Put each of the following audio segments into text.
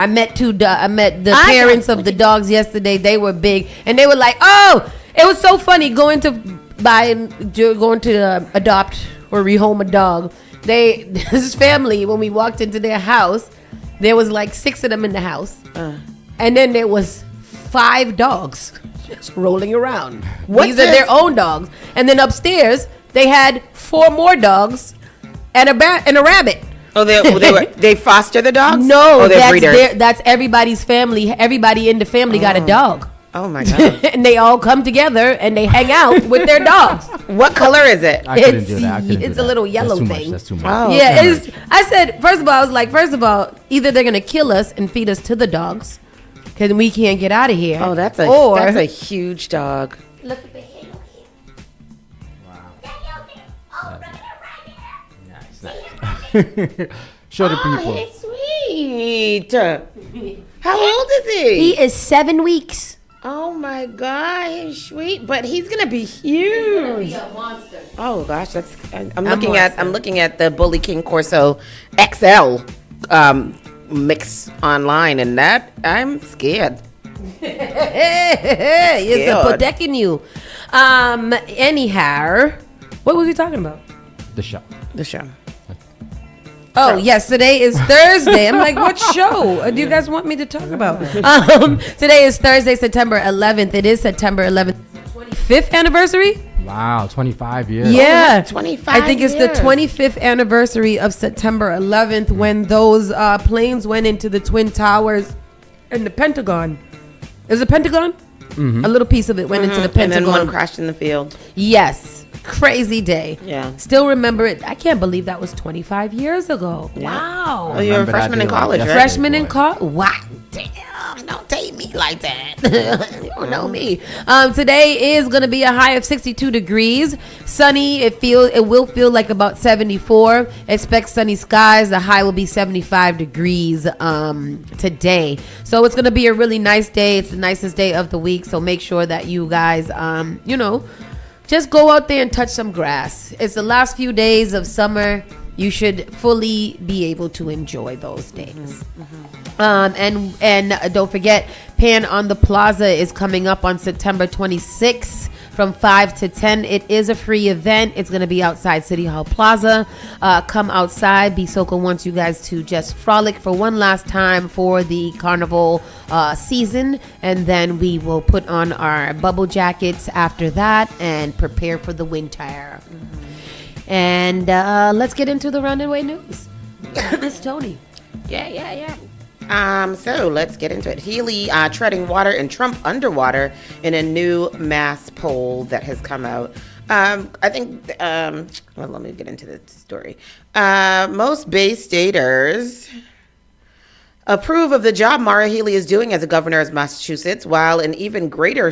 I met the parents of the dogs yesterday. They were big, and they were like, "Oh, it was so funny going to adopt or rehome a dog." This family, when we walked into their house, there was like 6 of them in the house, and then there was 5 dogs just rolling around. These are their own dogs, and then upstairs they had 4 more dogs and a rabbit. Oh, they foster the dogs? No, that's everybody's family. Everybody in the family got a dog. Oh my God. And they all come together and they hang out with their dogs. What color is it? I couldn't do that. It's a little yellow thing. That's too much. Oh, yeah, I said, first of all, either they're going to kill us and feed us to the dogs because we can't get out of here. Oh, that's a huge dog. Look at the head. Show the people. He's sweet. How old is he? He is 7 weeks. Oh my God, he's sweet, but he's gonna be huge. He's gonna be a monster. Oh gosh, I'm looking at the Bully King Corso XL mix online, and that I'm scared. It's protecting you. Anyhow, what were we talking about? The show. Oh, yes, today is Thursday. I'm like, what show do you guys want me to talk about? Today is Thursday, September 11th. It is September 11th, 25th anniversary. Wow, 25 years. Yeah, 25 I think it's the 25th anniversary of September 11th when those planes went into the Twin Towers and the Pentagon. Is it Pentagon? Mm-hmm. A little piece of it went into the Pentagon. And then one crashed in the field. Yes. Crazy day. Yeah. Still remember it. I can't believe that was 25 years ago. Yeah. Wow. Oh, you're a freshman in college, right? Freshman in college. Wow. Damn. Don't take me like that. You don't know me. Today is going to be a high of 62 degrees. Sunny. It will feel like about 74. Expect sunny skies. The high will be 75 degrees today. So it's going to be a really nice day. It's the nicest day of the week. So make sure that you guys, just go out there and touch some grass. It's the last few days of summer. You should fully be able to enjoy those days. And don't forget, Pan on the Plaza is coming up on September 26th from 5 to 10. It is a free event. It's going to be outside City Hall Plaza. Come outside. Bisoko wants you guys to just frolic for one last time for the carnival season. And then we will put on our bubble jackets after that and prepare for the winter. And let's get into the runaway news. Miss Tony. Yeah. So let's get into it. Healy treading water and Trump underwater in a new mass poll that has come out. I think, let me get into the story. Most Bay Staters approve of the job Maura Healey is doing as a governor of Massachusetts, while an even greater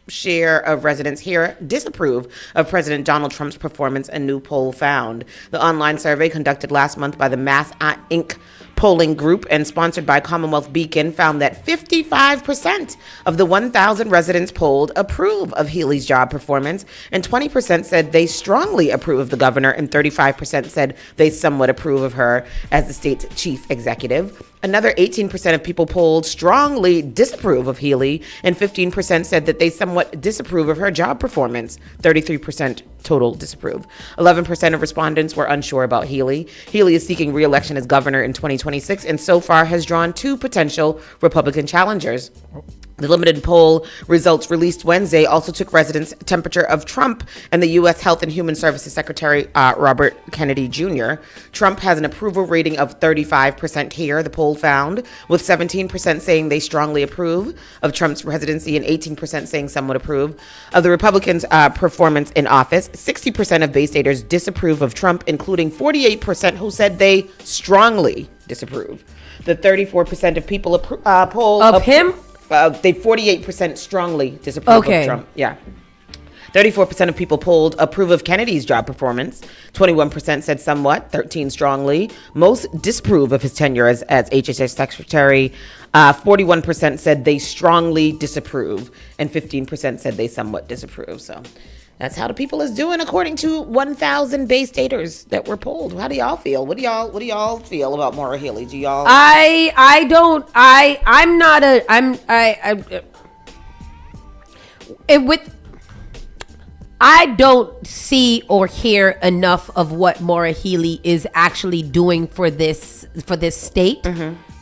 share of residents here disapprove of President Donald Trump's performance, a new poll found. The online survey conducted last month by the Mass Inc. polling group and sponsored by Commonwealth Beacon found that 55% of the 1,000 residents polled approve of Healey's job performance, and 20% said they strongly approve of the governor, and 35% said they somewhat approve of her as the state's chief executive. Another 18% of people polled strongly disapprove of Healey, and 15% said that they somewhat disapprove of her job performance. 33% total disapprove. 11% of respondents were unsure about Healey. Healey is seeking re-election as governor in 2026 and so far has drawn 2 potential Republican challengers. The limited poll results released Wednesday also took residents' temperature of Trump and the U.S. Health and Human Services Secretary Robert Kennedy Jr. Trump has an approval rating of 35% here, the poll found, with 17% saying they strongly approve of Trump's presidency and 18% saying somewhat approve of the Republicans' performance in office. 60% of Bay Staters disapprove of Trump, including 48% who said they strongly disapprove. The 34% of people polled of him. They 48% strongly disapprove of Trump. Yeah. 34% of people polled approve of Kennedy's job performance. 21% said somewhat, 13% strongly. Most disapprove of his tenure as HHS secretary. 41% said they strongly disapprove, and 15% said they somewhat disapprove. So That's how the people is doing, according to 1,000 Bay Staters that were polled. How do y'all feel? What do y'all feel about Maura Healey? Do y'all? I don't see or hear enough of what Maura Healey is actually doing for this state.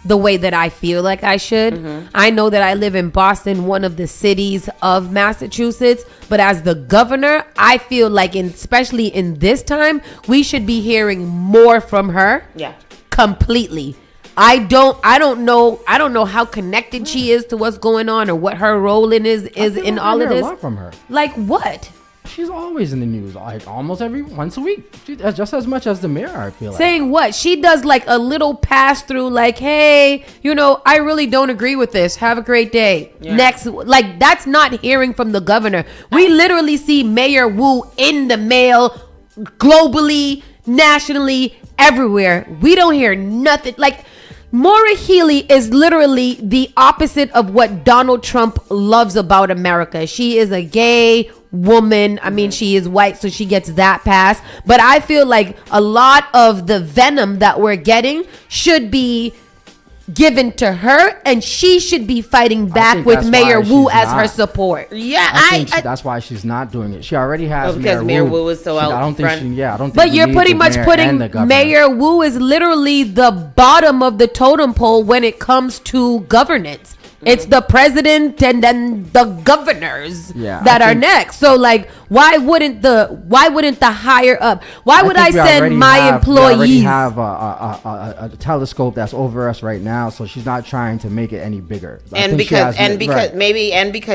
The way that I feel like I should. I know that I live in Boston, one of the cities of Massachusetts, but as the governor, I feel like, especially in this time, we should be hearing more from her. Yeah. Completely. I don't know how connected she is to what's going on or what her role is in all of this. A lot from her. Like what? She's always in the news, like almost once a week. Just as much as the mayor, I feel like. Saying what? She does like a little pass through, like, hey, I really don't agree with this. Have a great day. Yeah. Next, like, that's not hearing from the governor. We literally see Mayor Wu in the mail, globally, nationally, everywhere. We don't hear nothing. Like, Maura Healey is literally the opposite of what Donald Trump loves about America. She is a gay woman. I mean, she is white, so she gets that pass. But I feel like a lot of the venom that we're getting should be given to her, and she should be fighting back with Mayor Wu as her support. Yeah, I think that's why she's not doing it. She already has because Mayor Wu is so out I don't front. think I don't think. But you're pretty much putting Mayor Wu is literally the bottom of the totem pole when it comes to governance. It's the president and then the governors that are next. So like, why wouldn't the higher up? Why would I send my employees? We already have a telescope that's over us right now, so she's not trying to make it any bigger. Because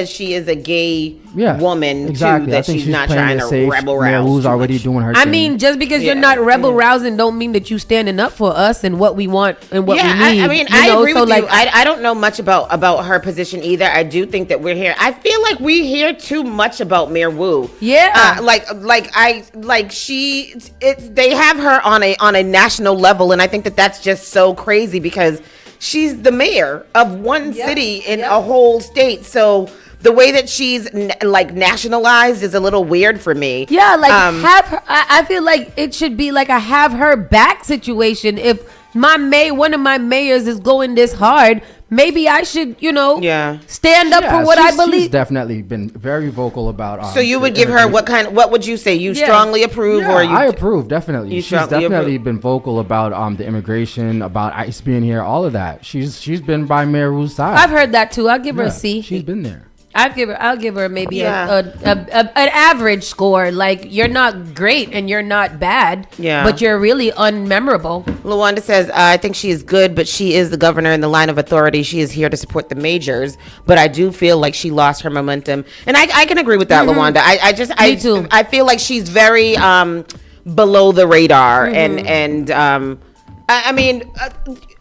she is a gay woman exactly. too, that she's not trying to rebel rouse. Who's already doing her thing. I mean, just because you're not rebel rousing, don't mean that you standing up for us and what we want and what we need. I mean, I agree with you. I don't know much about her position either. I do think that we're here. I feel like we hear too much about Mayor Wu. Yeah. They have her on a national level, and I think that that's just so crazy because she's the mayor of one city in a whole state. So the way that she's nationalized is a little weird for me. Yeah, like have her. I feel like it should be like a have her back situation. If one of my mayors is going this hard, maybe I should, stand up for what I believe. She's definitely been very vocal about. So you would give her what would you say? You strongly approve, or I approve definitely. She's definitely been vocal about the immigration, about ICE being here, all of that. She's been by Mayor Wu's side. I've heard that too. I'll give her a C. She's been there. I'll give her maybe an average score. Like, you're not great and you're not bad, but you're really unmemorable. Lawanda says, I think she is good, but she is the governor in the line of authority. She is here to support the majors, but I do feel like she lost her momentum. And I can agree with that, Lawanda. Me too. I feel like she's very below the radar. And I mean,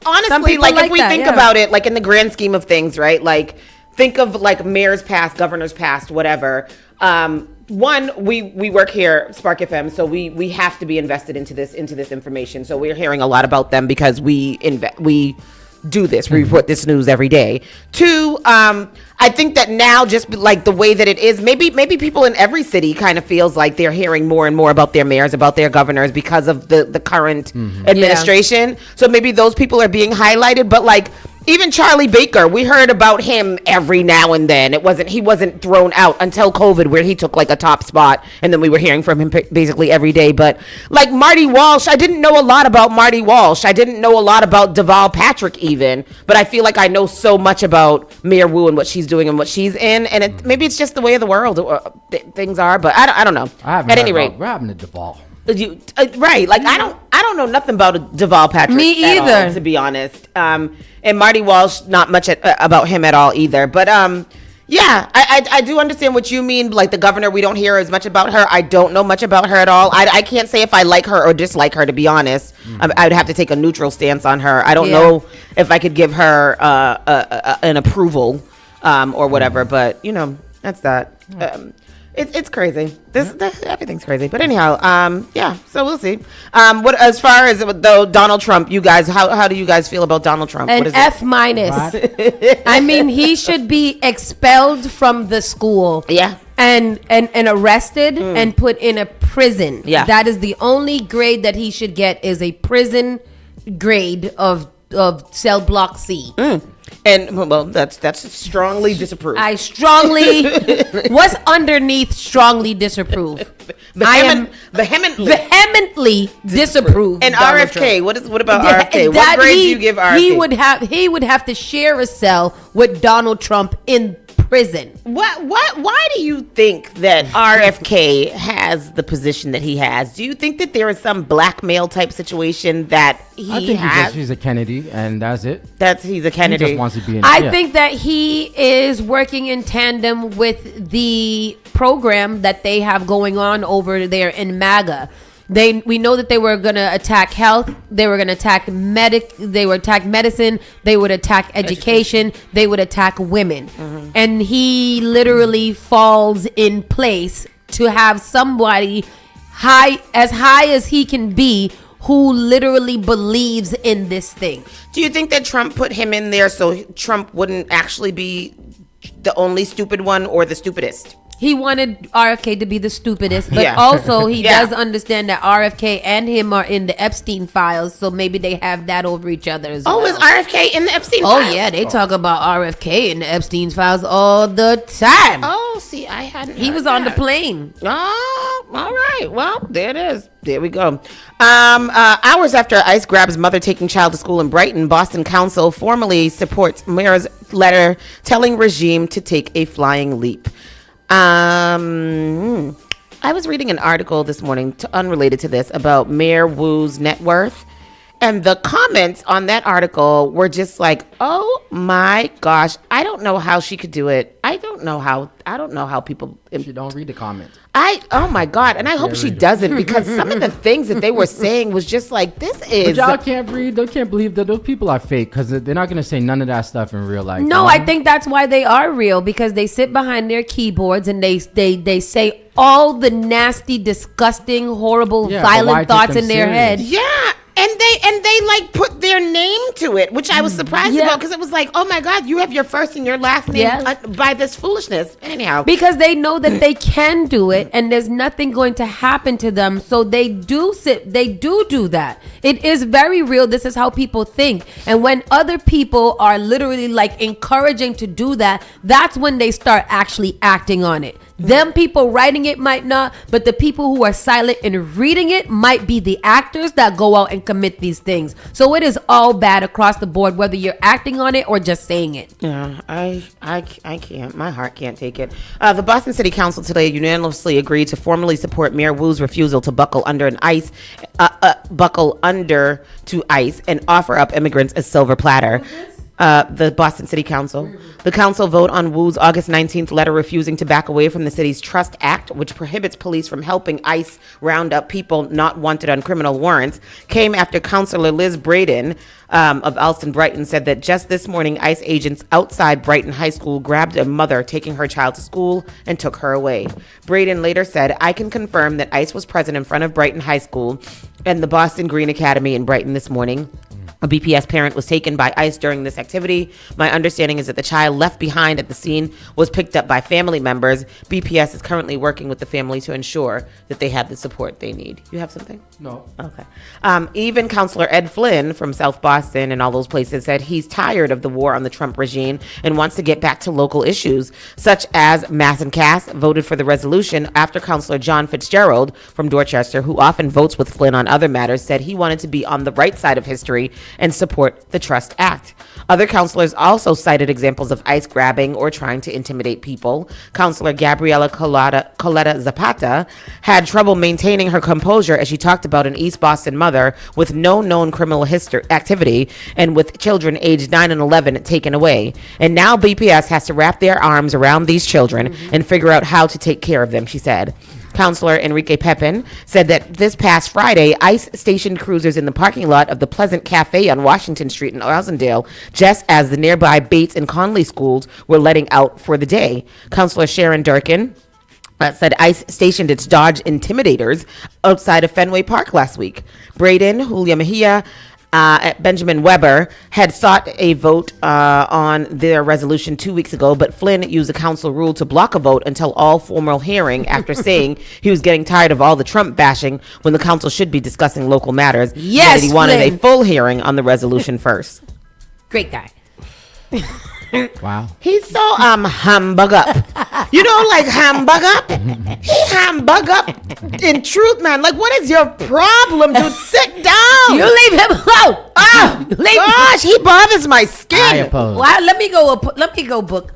honestly, like if we think about it, like in the grand scheme of things, right? Like, think of like mayor's past, governor's past, whatever. One, we work here, Spark FM, so we have to be invested into this information. So we're hearing a lot about them because we do this. We report this news every day. Two, I think that now, just like the way that it is, maybe people in every city kind of feels like they're hearing more and more about their mayors, about their governors because of the current administration. So maybe those people are being highlighted, but like, even Charlie Baker, we heard about him every now and then. He wasn't thrown out until COVID, where he took like a top spot, and then we were hearing from him basically every day. But like Marty Walsh, I didn't know a lot about Marty Walsh. I didn't know a lot about Deval Patrick even, but I feel like I know so much about Mayor Wu and what she's doing and what she's in, and maybe it's just the way of the world things are. But I don't know. At any rate, what happened to Deval? Right, like I don't know nothing about Deval Patrick. Me either, all, to be honest. And Marty Walsh, not much about him at all either. But I do understand what you mean. Like the governor, we don't hear as much about her. I don't know much about her at all. I can't say if I like her or dislike her, to be honest. I would have to take a neutral stance on her. I don't know if I could give her an approval or whatever. But that's that. It's crazy. Everything's crazy. But anyhow, so we'll see. What as far as though Donald Trump, you guys, how do you guys feel about Donald Trump? An F-. I mean, he should be expelled from the school. Yeah. and arrested and put in a prison. Yeah. That is the only grade that he should get, is a prison grade of cell block C. And well, that's strongly disapproved. I strongly what's underneath strongly disapprove? Vehemently disapprove. And RFK, what about RFK? What grade do you give RFK? He would have to share a cell with Donald Trump in prison. Why do you think that RFK has the position that he has? Do you think that there is some blackmail type situation that I think has? He's a Kennedy, and that's it. He's a Kennedy. He just wants to be in I think that he is working in tandem with the program that they have going on over there in MAGA. We know that they were going to attack health. They were going to attack They would attack medicine. They would attack education. They would attack women. Mm-hmm. And he literally falls in place to have somebody as high as he can be, who literally believes in this thing. Do you think that Trump put him in there so Trump wouldn't actually be the only stupid one or the stupidest? He wanted RFK to be the stupidest, but also he does understand that RFK and him are in the Epstein files, so maybe they have that over each other as well. Oh, is RFK in the Epstein files? Oh, yeah, they talk about RFK in the Epstein files all the time. Oh, see, I hadn't He was on the plane. Oh, all right. Well, there it is. There we go. Hours after ICE grabs mother taking child to school in Brighton, Boston Council formally supports mayor's letter telling regime to take a flying leap. I was reading an article this morning unrelated to this about Mayor Wu's net worth, and the comments on that article were just like, oh my gosh, I don't know how she could do it. I don't know how people. You don't read the comments. Oh my God. And I hope she doesn't, because some of the things that they were saying was just like, this is. But y'all can't read. They can't believe that those people are fake, because they're not going to say none of that stuff in real life. No, I think that's why they are real, because they sit behind their keyboards and they say all the nasty, disgusting, horrible, violent thoughts in their head. Yeah. And they like put their name to it, which I was surprised about, because it was like, oh my God, you have your first and your last name by this foolishness. Anyhow, because they know that they can do it and there's nothing going to happen to them, so they do that. It is very real. This is how people think, and when other people are literally like encouraging to do that, that's when they start actually acting on it. Them people writing it might not, but the people who are silent and reading it might be the actors that go out and commit these things. So it is all bad across the board, whether you're acting on it or just saying it. Yeah, I can't. My heart can't take it. The Boston City Council today unanimously agreed to formally support Mayor Wu's refusal to buckle under to ICE and offer up immigrants a silver platter. The Boston City Council. The council vote on Wu's August 19th letter refusing to back away from the city's Trust Act, which prohibits police from helping ICE round up people not wanted on criminal warrants, came after Councilor Liz Braden of Alston Brighton said that just this morning, ICE agents outside Brighton High School grabbed a mother taking her child to school and took her away. Braden later said, I can confirm that ICE was present in front of Brighton High School and the Boston Green Academy in Brighton this morning. A BPS parent was taken by ICE during this activity. My understanding is that the child left behind at the scene was picked up by family members. BPS is currently working with the family to ensure that they have the support they need. You have something? No. Okay. Even Councilor Ed Flynn from South Boston and all those places said he's tired of the war on the Trump regime and wants to get back to local issues, such as Mass and Cass voted for the resolution after Councilor John Fitzgerald from Dorchester, who often votes with Flynn on other matters, said he wanted to be on the right side of history and support the Trust Act. Other councilors also cited examples of ICE grabbing or trying to intimidate people. Councilor Gabriela Coletta Zapata had trouble maintaining her composure as she talked about an East Boston mother with no known criminal activity and with children aged 9 and 11 taken away. And now BPS has to wrap their arms around these children and figure out how to take care of them, she said. Councilor Enrique Pepin said that this past Friday, ICE stationed cruisers in the parking lot of the Pleasant Cafe on Washington Street in Rosendale, just as the nearby Bates and Conley schools were letting out for the day. Councilor Sharon Durkin said ICE stationed its Dodge Intimidators outside of Fenway Park last week. Braden, Julia Mejia, Benjamin Weber, had sought a vote on their resolution 2 weeks ago, but Flynn used a council rule to block a vote until all formal hearing after saying he was getting tired of all the Trump bashing when the council should be discussing local matters. Yes, that he wanted Flynn. a full hearing on the resolution first. Great guy. Wow. He's so humbug up. You know, like humbug up? He humbug up in truth, man. Like, what is your problem, dude? Sit down. You leave him alone. Oh, gosh, he bothers my skin. I oppose. Well, let me go book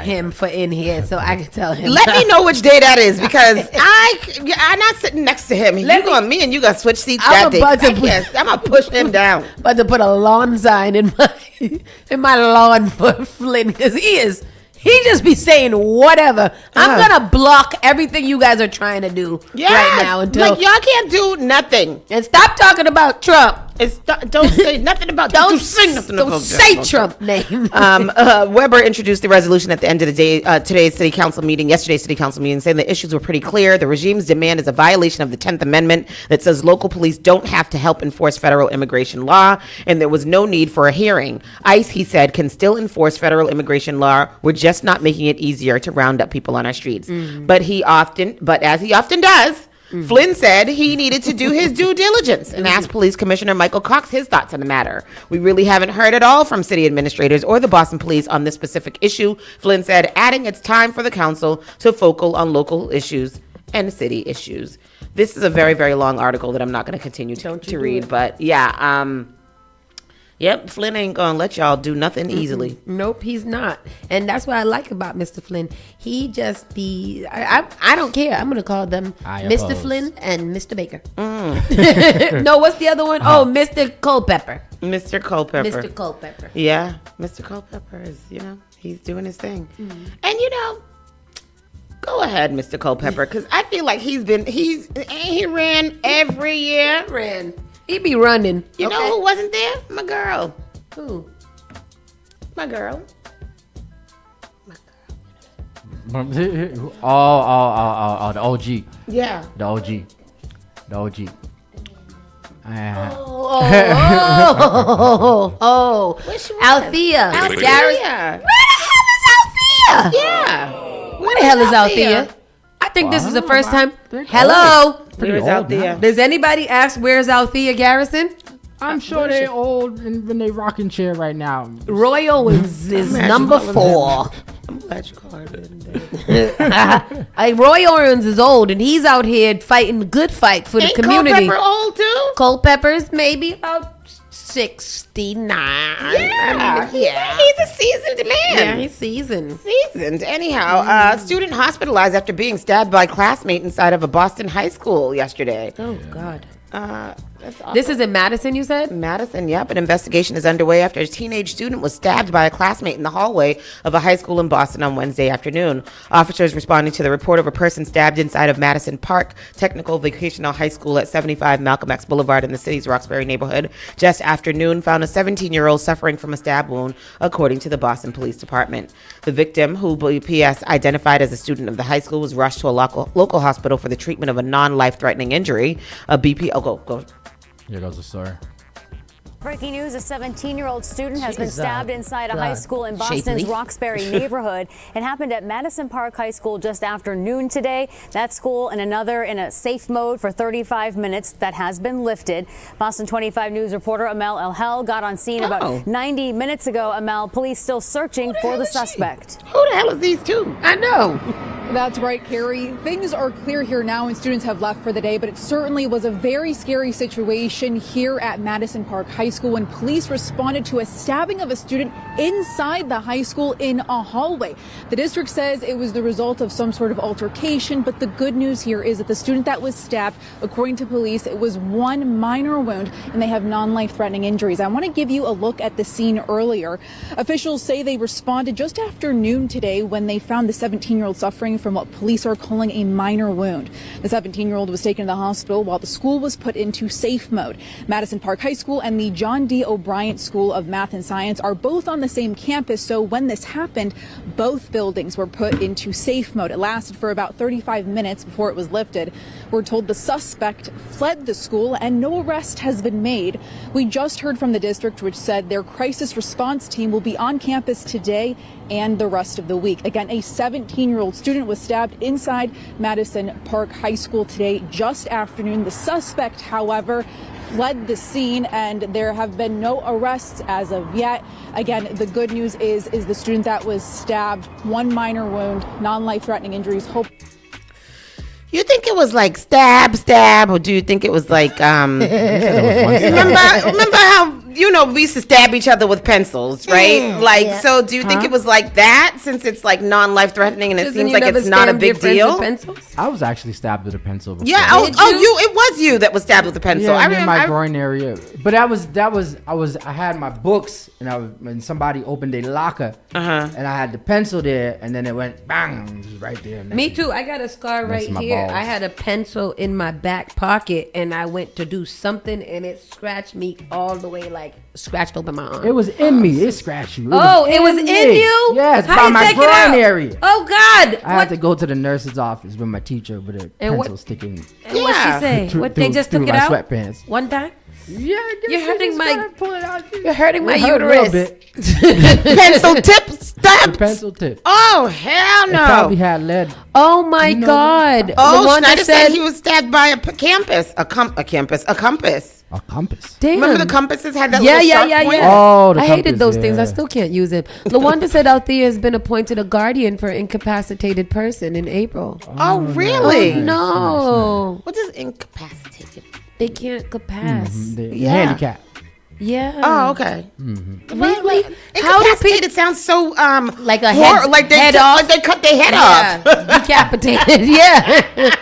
him for in here so I can tell him. Let me know which day that is, because I'm not sitting next to him. Let You going me and you gonna switch seats I'm that day. about to put- Yes, I'm gonna push him down. About to put a lawn sign in my lawn for Flynn, because he just be saying whatever. I'm gonna block everything you guys are trying to do right now until like y'all can't do nothing. and stop talking about Trump. Don't say nothing about Don't say nothing don't about say that. Trump name. Weber introduced the resolution at the end of the day, yesterday's city council meeting, saying the issues were pretty clear. The regime's demand is a violation of the 10th Amendment that says local police don't have to help enforce federal immigration law, and there was no need for a hearing. ICE, he said, can still enforce federal immigration law. We're just not making it easier to round up people on our streets. But as he often does, Flynn said he needed to do his due diligence and asked Police Commissioner Michael Cox his thoughts on the matter. We really haven't heard at all from city administrators or the Boston Police on this specific issue, Flynn said, adding it's time for the council to focus on local issues and city issues. This is a very, very long article that I'm not going to continue to read, but yeah, yep, Flynn ain't gonna let y'all do nothing easily. Nope, he's not. And that's what I like about Mr. Flynn. He just be, I don't care. I'm going to call them Mr. oppose. Flynn and Mr. Baker. No, what's the other one? Oh, Mr. Culpepper. Mr. Culpepper. Mr. Culpepper. Yeah, Mr. Culpepper is, he's doing his thing. And go ahead, Mr. Culpepper, because I feel like he ran every year. He be running. You know who wasn't there? My girl. Who? My girl. Oh, the OG. Yeah. The OG. Oh. Althea. Althea. Where the hell is Althea? Yeah. Where the hell is Althea? I think this is the first time. They're Hello. Where is Althea? Does anybody ask where's Althea Garrison? I'm sure they're old and when they rocking chair right now. Roy Owens is number 4. I'm glad you called her. Roy Owens is old and he's out here fighting the good fight for the Ain't community. Culpepper old too? Culpepper's maybe about 69. Yeah. He's a seasoned man. Yeah, he's seasoned. Anyhow, student hospitalized after being stabbed by a classmate inside of a Boston high school yesterday. Oh, God. That's awful. This is in Madison, you said? Madison, yep. An investigation is underway after a teenage student was stabbed by a classmate in the hallway of a high school in Boston on Wednesday afternoon. Officers responding to the report of a person stabbed inside of Madison Park Technical Vocational High School at 75 Malcolm X Boulevard in the city's Roxbury neighborhood just after noon found a 17-year-old suffering from a stab wound, according to the Boston Police Department. The victim, who BPS identified as a student of the high school, was rushed to a local hospital for the treatment of a non-life-threatening injury. Go. Here goes the story. Breaking news, a 17-year-old student has been stabbed inside a high God, school in Boston's shapely. Roxbury neighborhood. It happened at Madison Park High School just after noon today. That school and another in a safe mode for 35 minutes. That has been lifted. Boston 25 News reporter Amel El-Hel got on scene about 90 minutes ago. Amel, police still searching for the suspect. Who the hell is these two? I know. That's right, Carrie. Things are clear here now and students have left for the day, but it certainly was a very scary situation here at Madison Park High School when police responded to a stabbing of a student inside the high school in a hallway. The district says it was the result of some sort of altercation, but the good news here is that the student that was stabbed, according to police, it was one minor wound and they have non-life-threatening injuries. I want to give you a look at the scene earlier. Officials say they responded just after noon today when they found the 17-year-old suffering from what police are calling a minor wound. The 17-year-old was taken to the hospital while the school was put into safe mode. Madison Park High School and the John D. O'Brien School of Math and Science are both on the same campus, so when this happened, both buildings were put into safe mode. It lasted for about 35 minutes before it was lifted. We're told the suspect fled the school and no arrest has been made. We just heard from the district, which said their crisis response team will be on campus today and the rest of the week. Again, a 17-year-old student was stabbed inside Madison Park High School today, just afternoon. The suspect, however, fled the scene, and there have been no arrests as of yet. Again, the good news is the student that was stabbed, one minor wound, non-life-threatening injuries. You think it was like stab, or do you think it was like remember how we used to stab each other with pencils, right? So do you think it was like that, since it's like non-life threatening and it seems like it's not a big deal? I was actually stabbed with a pencil before. Yeah. It was you that was stabbed with a pencil. Yeah, I remember my groin area. But I had my books and somebody opened a locker and I had the pencil there and then it went bang, it was right there. Me too. I got a scar right here. I had a pencil in my back pocket and I went to do something and it scratched me all the way, like scratched open my arm. It was in me. It scratched you. It was in you? Yes, by my groin area. Oh God! I had to go to the nurse's office with my teacher with a pencil sticking. And what'd she say? They just took it out? Sweatpants. One time? Yeah, you're hurting my uterus. Pencil tip stabs. Pencil tip. Oh hell no! It probably had lead. Oh my God! Schneider said he was stabbed by a compass. A compass. A compass. Damn. Remember the compasses had that little sharp point? Oh, I hated those things. I still can't use it. LaWanda said Althea has been appointed a guardian for incapacitated person in April. Oh really? Oh, no. Nice. What does incapacitated? They can't capac. Handicap. Yeah. Oh, okay. Mm-hmm. Really? How do people? It sounds so like a head, like they head off. Like they cut their head off. Decapitated. Yeah.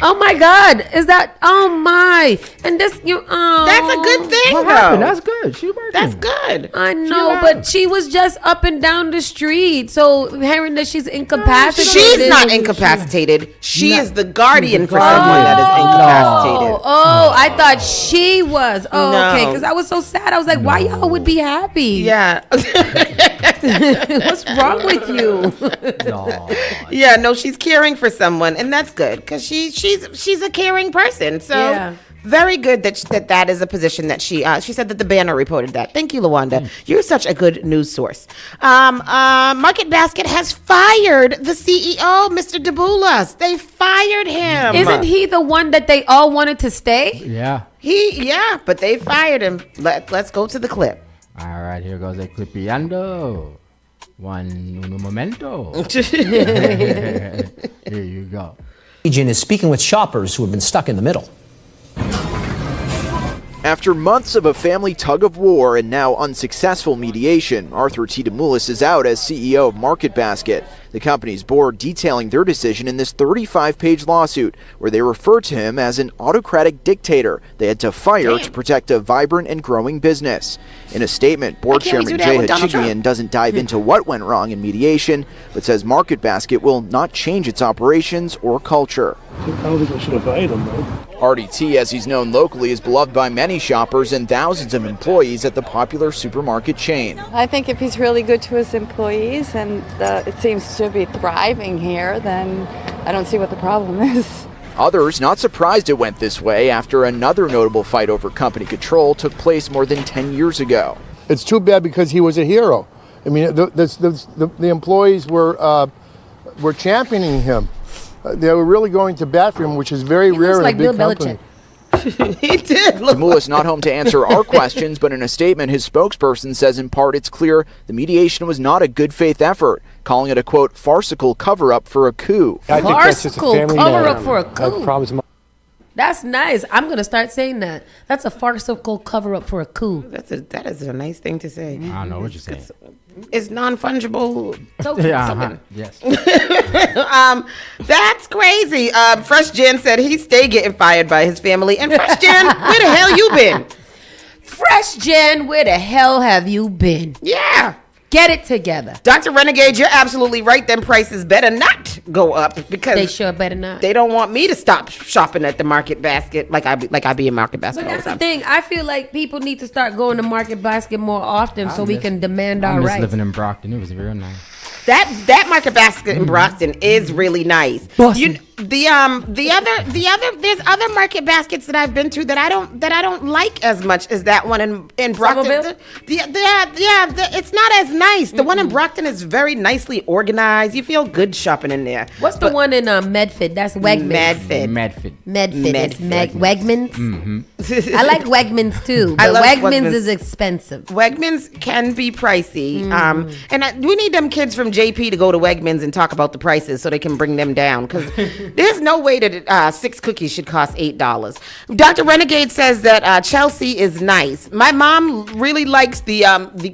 Oh my God! Is that? Oh my! And this, that's a good thing. What happened? That's good. She working. That's good. I know, but she was just up and down the street. So hearing that she's incapacitated, she's not incapacitated. She is the guardian for someone that is incapacitated. Oh, I thought she was. Oh, no. Okay. Because I was so sad. I was like, why y'all would be happy? Yeah. What's wrong with you? Yeah. No, she's caring for someone, and that's good because she's a caring person. So very good that is a position that she said that the Banner reported that. Thank you, LaWanda. You're such a good news source. Market Basket has fired the CEO, Mr. Deboulas. They fired him. Isn't he the one that they all wanted to stay? Yeah. But they fired him. Let's go to the clip. All right, here goes a clipiando. One momento. Here you go. Region is speaking with shoppers who have been stuck in the middle. After months of a family tug of war and now unsuccessful mediation, Arthur T. Demoulas is out as CEO of Market Basket. The company's board detailing their decision in this 35-page lawsuit, where they refer to him as an autocratic dictator they had to fire to protect a vibrant and growing business. In a statement, board chairman Jay Hachigian doesn't dive into what went wrong in mediation, but says Market Basket will not change its operations or culture. I don't think I should have fired him, though. RDT, as he's known locally, is beloved by many shoppers and thousands of employees at the popular supermarket chain. I think if he's really good to his employees and it seems to be thriving here, then I don't see what the problem is. Others not surprised it went this way after another notable fight over company control took place more than 10 years ago. It's too bad because he was a hero. I mean, the employees were championing him. They were really going to bat for him, which is very rare in a big company. He did. Demoulas not home to answer our questions, but in a statement, his spokesperson says in part it's clear the mediation was not a good faith effort, calling it a, quote, farcical cover-up for a coup. Farcical cover-up for a coup. That's nice. I'm going to start saying that. That's a farcical cover-up for a coup. That is a nice thing to say. I don't know what you're saying. It's non-fungible. Yes. That's crazy. Fresh Jen said he's stay getting fired by his family. And Fresh Jen, where the hell you been? Fresh Jen, where the hell have you been? Yeah. Get it together. Dr. Renegade, you're absolutely right. Them prices better not go up because They sure better not. they don't want me to stop shopping at the Market Basket like I be in Market Basket But all that's the the time. thing. I feel like people need to start going to Market Basket more often so we can demand I our miss rights. living in Brockton. It was real nice. That Market Basket in Brockton is really nice. Boston. There's other Market Baskets that I've been to that I don't like as much as that one in Brockton. Somerville? It's not as nice. The one in Brockton is very nicely organized. You feel good shopping in there. What's the one in Medford? That's Wegmans. Medford. Medford. It's Wegmans. Mm-hmm. I like Wegmans too, I but love Wegmans Wegmans. is expensive. Wegmans can be pricey, we need them kids from JP to go to Wegmans and talk about the prices so they can bring them down. Because there's no way that 6 cookies should cost $8. Dr. Renegade says that Chelsea is nice. My mom really likes the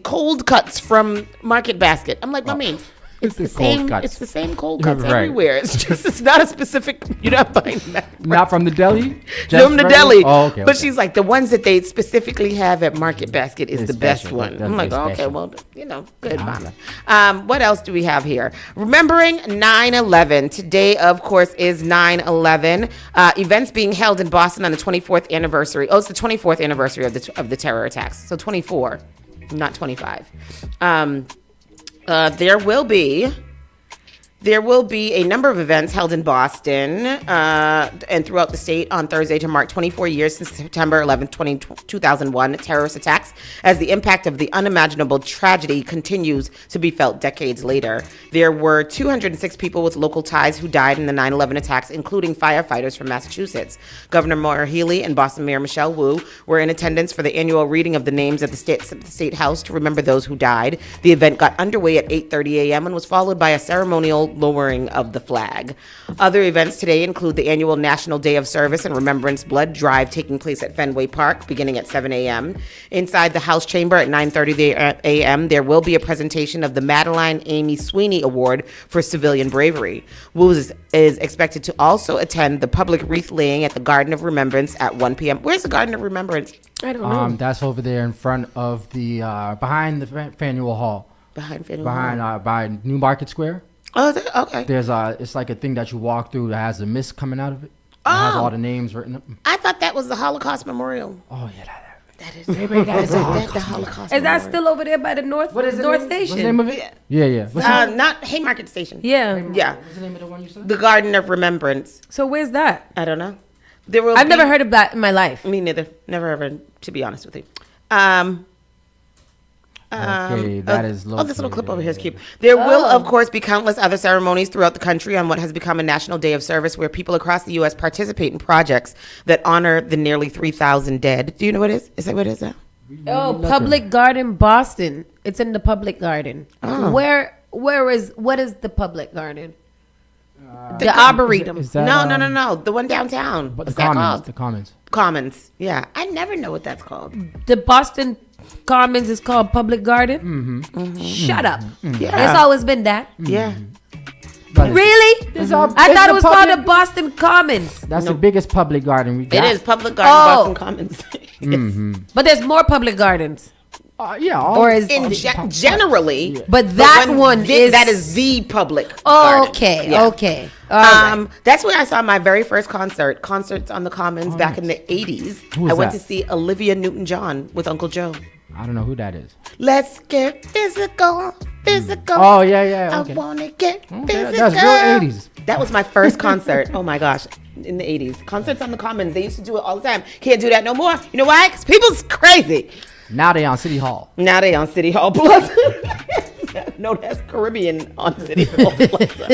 cold cuts from Market Basket. I'm like, Mommy. It's the same. It's the same cold cuts Right. everywhere. It's not a specific. You're not buying that. Not from the deli? From the deli. Oh, okay. But she's like, the ones that they specifically have at Market Basket is It's the best special. one. That's I'm like, very okay, special. well, good, Mama. What else do we have here? Remembering 9/11. Today, of course, is 9/11. Events being held in Boston on the 24th anniversary. Oh, it's the 24th anniversary of the terror attacks. So 24, not 25. There will be a number of events held in Boston and throughout the state on Thursday to mark 24 years since September 11, 2001 terrorist attacks, as the impact of the unimaginable tragedy continues to be felt decades later. There were 206 people with local ties who died in the 9/11 attacks, including firefighters from Massachusetts. Governor Maura Healey and Boston Mayor Michelle Wu were in attendance for the annual reading of the names at the State House to remember those who died. The event got underway at 8:30 a.m. and was followed by a ceremonial lowering of the flag. Other events today include the annual National Day of Service and Remembrance Blood Drive taking place at Fenway Park beginning at 7 a.m. Inside the House chamber at 9:30 a.m. there will be a presentation of the Madeline Amy Sweeney Award for Civilian Bravery. Wu is expected to also attend the public wreath laying at the Garden of Remembrance at 1 p.m. Where's the Garden of Remembrance? I don't know. That's over there in front of the behind the Faneuil Hall. By New Market Square. Oh, okay. There's it's like a thing that you walk through that has a mist coming out of it. It has all the names written up. I thought that was the Holocaust Memorial. Oh yeah, That is the Holocaust Is that Memorial. still over there by the North Station? What's the name of it? Yeah. What's the name? Not Haymarket Station. Yeah. Yeah. What's the name of the one you said? The Garden of Remembrance. So where's that? I don't know. There will I've never heard of that in my life. Me neither. Never ever, to be honest with you. Okay, that is this little clip over here is cute. There will, of course, be countless other ceremonies throughout the country on what has become a national day of service where people across the U.S. participate in projects that honor the nearly 3,000 dead. Do you know what it is? Is that what it is? Oh, Public Garden, Boston. It's in the Public Garden. Oh. What is the Public Garden? The Arboretum. Is that, No. The one downtown. But What's the that Commons. called? The Commons. Commons. Yeah. I never know what that's called. The Boston Commons is called Public Garden? Shut up. Yeah. It's always been that. Yeah. Really? I thought it was called the Boston Commons. That's the biggest public garden we got. It is Public Garden, Boston Commons. Yes. But there's more public gardens. Or is Generally. But that one is that is the public garden. Okay. Yeah. Okay. All right. That's where I saw my very first concerts on the Commons back in the 80s. Who was I went that? to see Olivia Newton-John with Uncle Joe. I don't know who that is. Let's get physical. Oh yeah. Okay. I wanna get physical. That's real 80s. That was my first concert. Oh my gosh, in the 80s. Concerts on the Commons. They used to do it all the time. Can't do that no more. You know why? Because people's crazy. Now they on City Hall. Now they on City Hall Plaza. No, that's Caribbean on City Hall Plaza.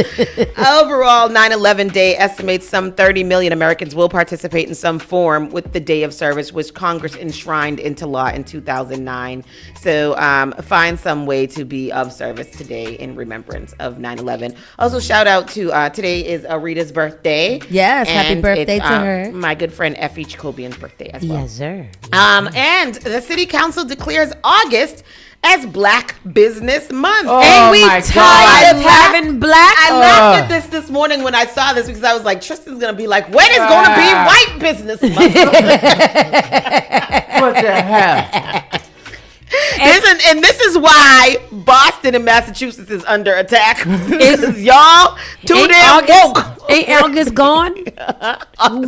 Overall, 9/11 Day estimates some 30 million Americans will participate in some form with the Day of Service, which Congress enshrined into law in 2009. So find some way to be of service today in remembrance of 9/11. Also, shout out to today is Rita's birthday. Yes, happy And birthday it's, to her. My good friend Effie Jacobian's birthday as well. Yes, sir. And the city council declares August as Black Business Month. Oh, and we my Tired of having black. I laughed at this morning when I saw this because I was like, Tristan's gonna be like, when is gonna be White Business Month? What the hell? This is why Boston and Massachusetts is under attack. Y'all too damn woke. Ain't August gone?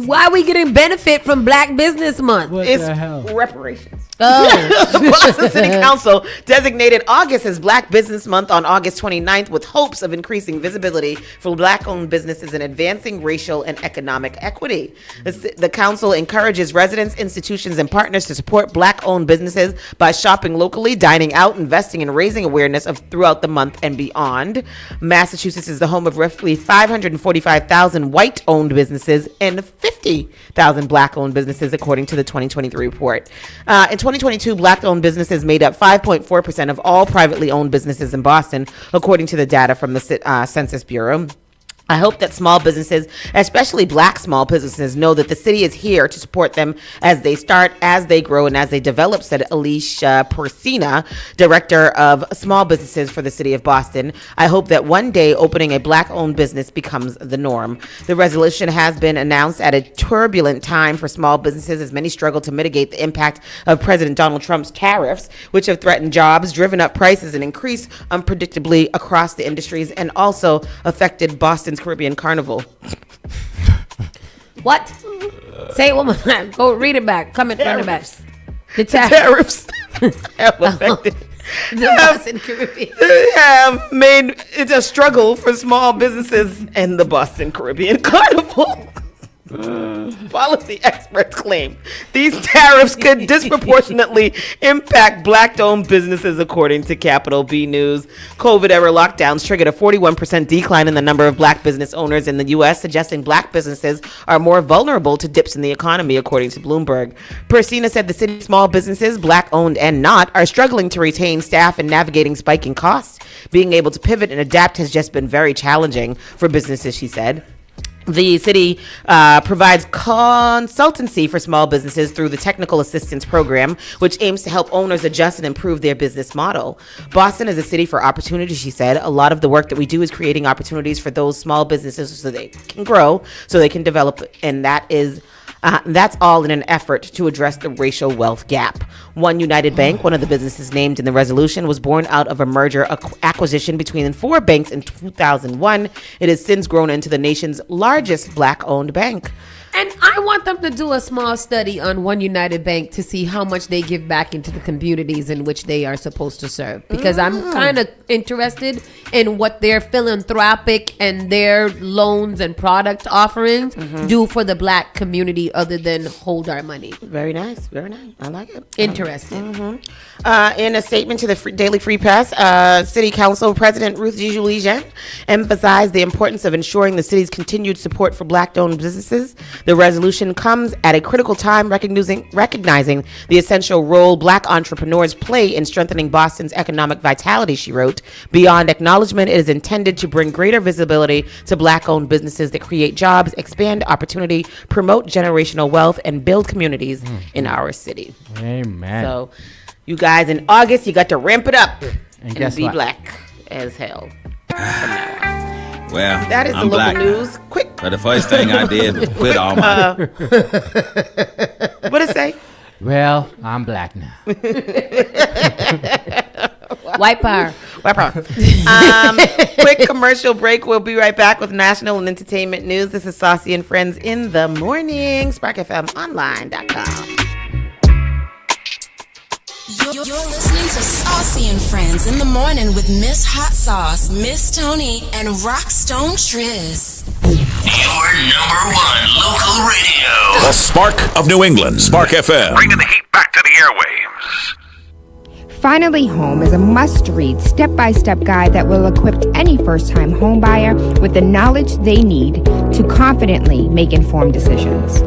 Why are we getting benefit from Black Business Month? It's reparations. Boston City Council designated August as Black Business Month on August 29th with hopes of increasing visibility for Black-owned businesses and advancing racial and economic equity. The council encourages residents, institutions, and partners to support Black-owned businesses by shopping locally, dining out, investing, and raising awareness of throughout the month and beyond. Massachusetts is the home of roughly 545,000 white-owned businesses and 50,000 Black-owned businesses, according to the 2023 report. In 2022, Black-owned businesses made up 5.4% of all privately owned businesses in Boston, according to the data from the Census Bureau. I hope that small businesses, especially Black small businesses, know that the city is here to support them as they start, as they grow, and as they develop, said Alicia Porcina, Director of Small Businesses for the City of Boston. I hope that one day opening a Black-owned business becomes the norm. The resolution has been announced at a turbulent time for small businesses as many struggle to mitigate the impact of President Donald Trump's tariffs, which have threatened jobs, driven up prices, and increased unpredictably across the industries, and also affected Boston's Caribbean Carnival. What? Say it one more time. Go read it back. Run it back. The tariffs have affected the Boston Caribbean. Have made it a struggle for small businesses and the Boston Caribbean Carnival. Policy experts claim these tariffs could disproportionately impact Black-owned businesses, according to Capital B News. COVID-era lockdowns triggered a 41% decline in the number of Black business owners in the U.S., suggesting Black businesses are more vulnerable to dips in the economy, according to Bloomberg. Persina said the city's small businesses, Black-owned and not, are struggling to retain staff and navigating spiking costs. Being able to pivot and adapt has just been very challenging for businesses, she said. The city provides consultancy for small businesses through the Technical Assistance Program, which aims to help owners adjust and improve their business model. Boston is a city for opportunity, she said. A lot of the work that we do is creating opportunities for those small businesses so they can grow, so they can develop, and that's all in an effort to address the racial wealth gap. One United Bank, one of the businesses named in the resolution, was born out of a merger acquisition between 4 banks in 2001. It has since grown into the nation's largest Black-owned bank. And I want them to do a small study on One United Bank to see how much they give back into the communities in which they are supposed to serve. Because I'm kind of interested in what their philanthropic and their loans and product offerings do for the Black community other than hold our money. Very nice. Very nice. I like it. Interesting. In a statement to the Daily Free Press, City Council President Ruth Julie emphasized the importance of ensuring the city's continued support for Black-owned businesses. The resolution comes at a critical time, recognizing the essential role Black entrepreneurs play in strengthening Boston's economic vitality, she wrote. Beyond acknowledgement, it is intended to bring greater visibility to Black-owned businesses that create jobs, expand opportunity, promote generational wealth, and build communities in our city. Amen. So, you guys, in August, you got to ramp it up and be what? Black as hell from now on. Well, that is I'm the local Black news. Now. Quick. But the first thing I did was quit all my. What it say? Well, I'm Black now. White power. White power. Quick commercial break. We'll be right back with national and entertainment news. This is Saucy and Friends in the Morning. SparkFMOnline.com. You're listening to Saucy and Friends in the Morning with Miss Hot Sauce, Miss Tony, and Rockstone Triz. Your #1 local radio. The Spark of New England. Spark FM. Bringing the heat back to the airwaves. Finally Home is a must-read step-by-step guide that will equip any first-time homebuyer with the knowledge they need to confidently make informed decisions.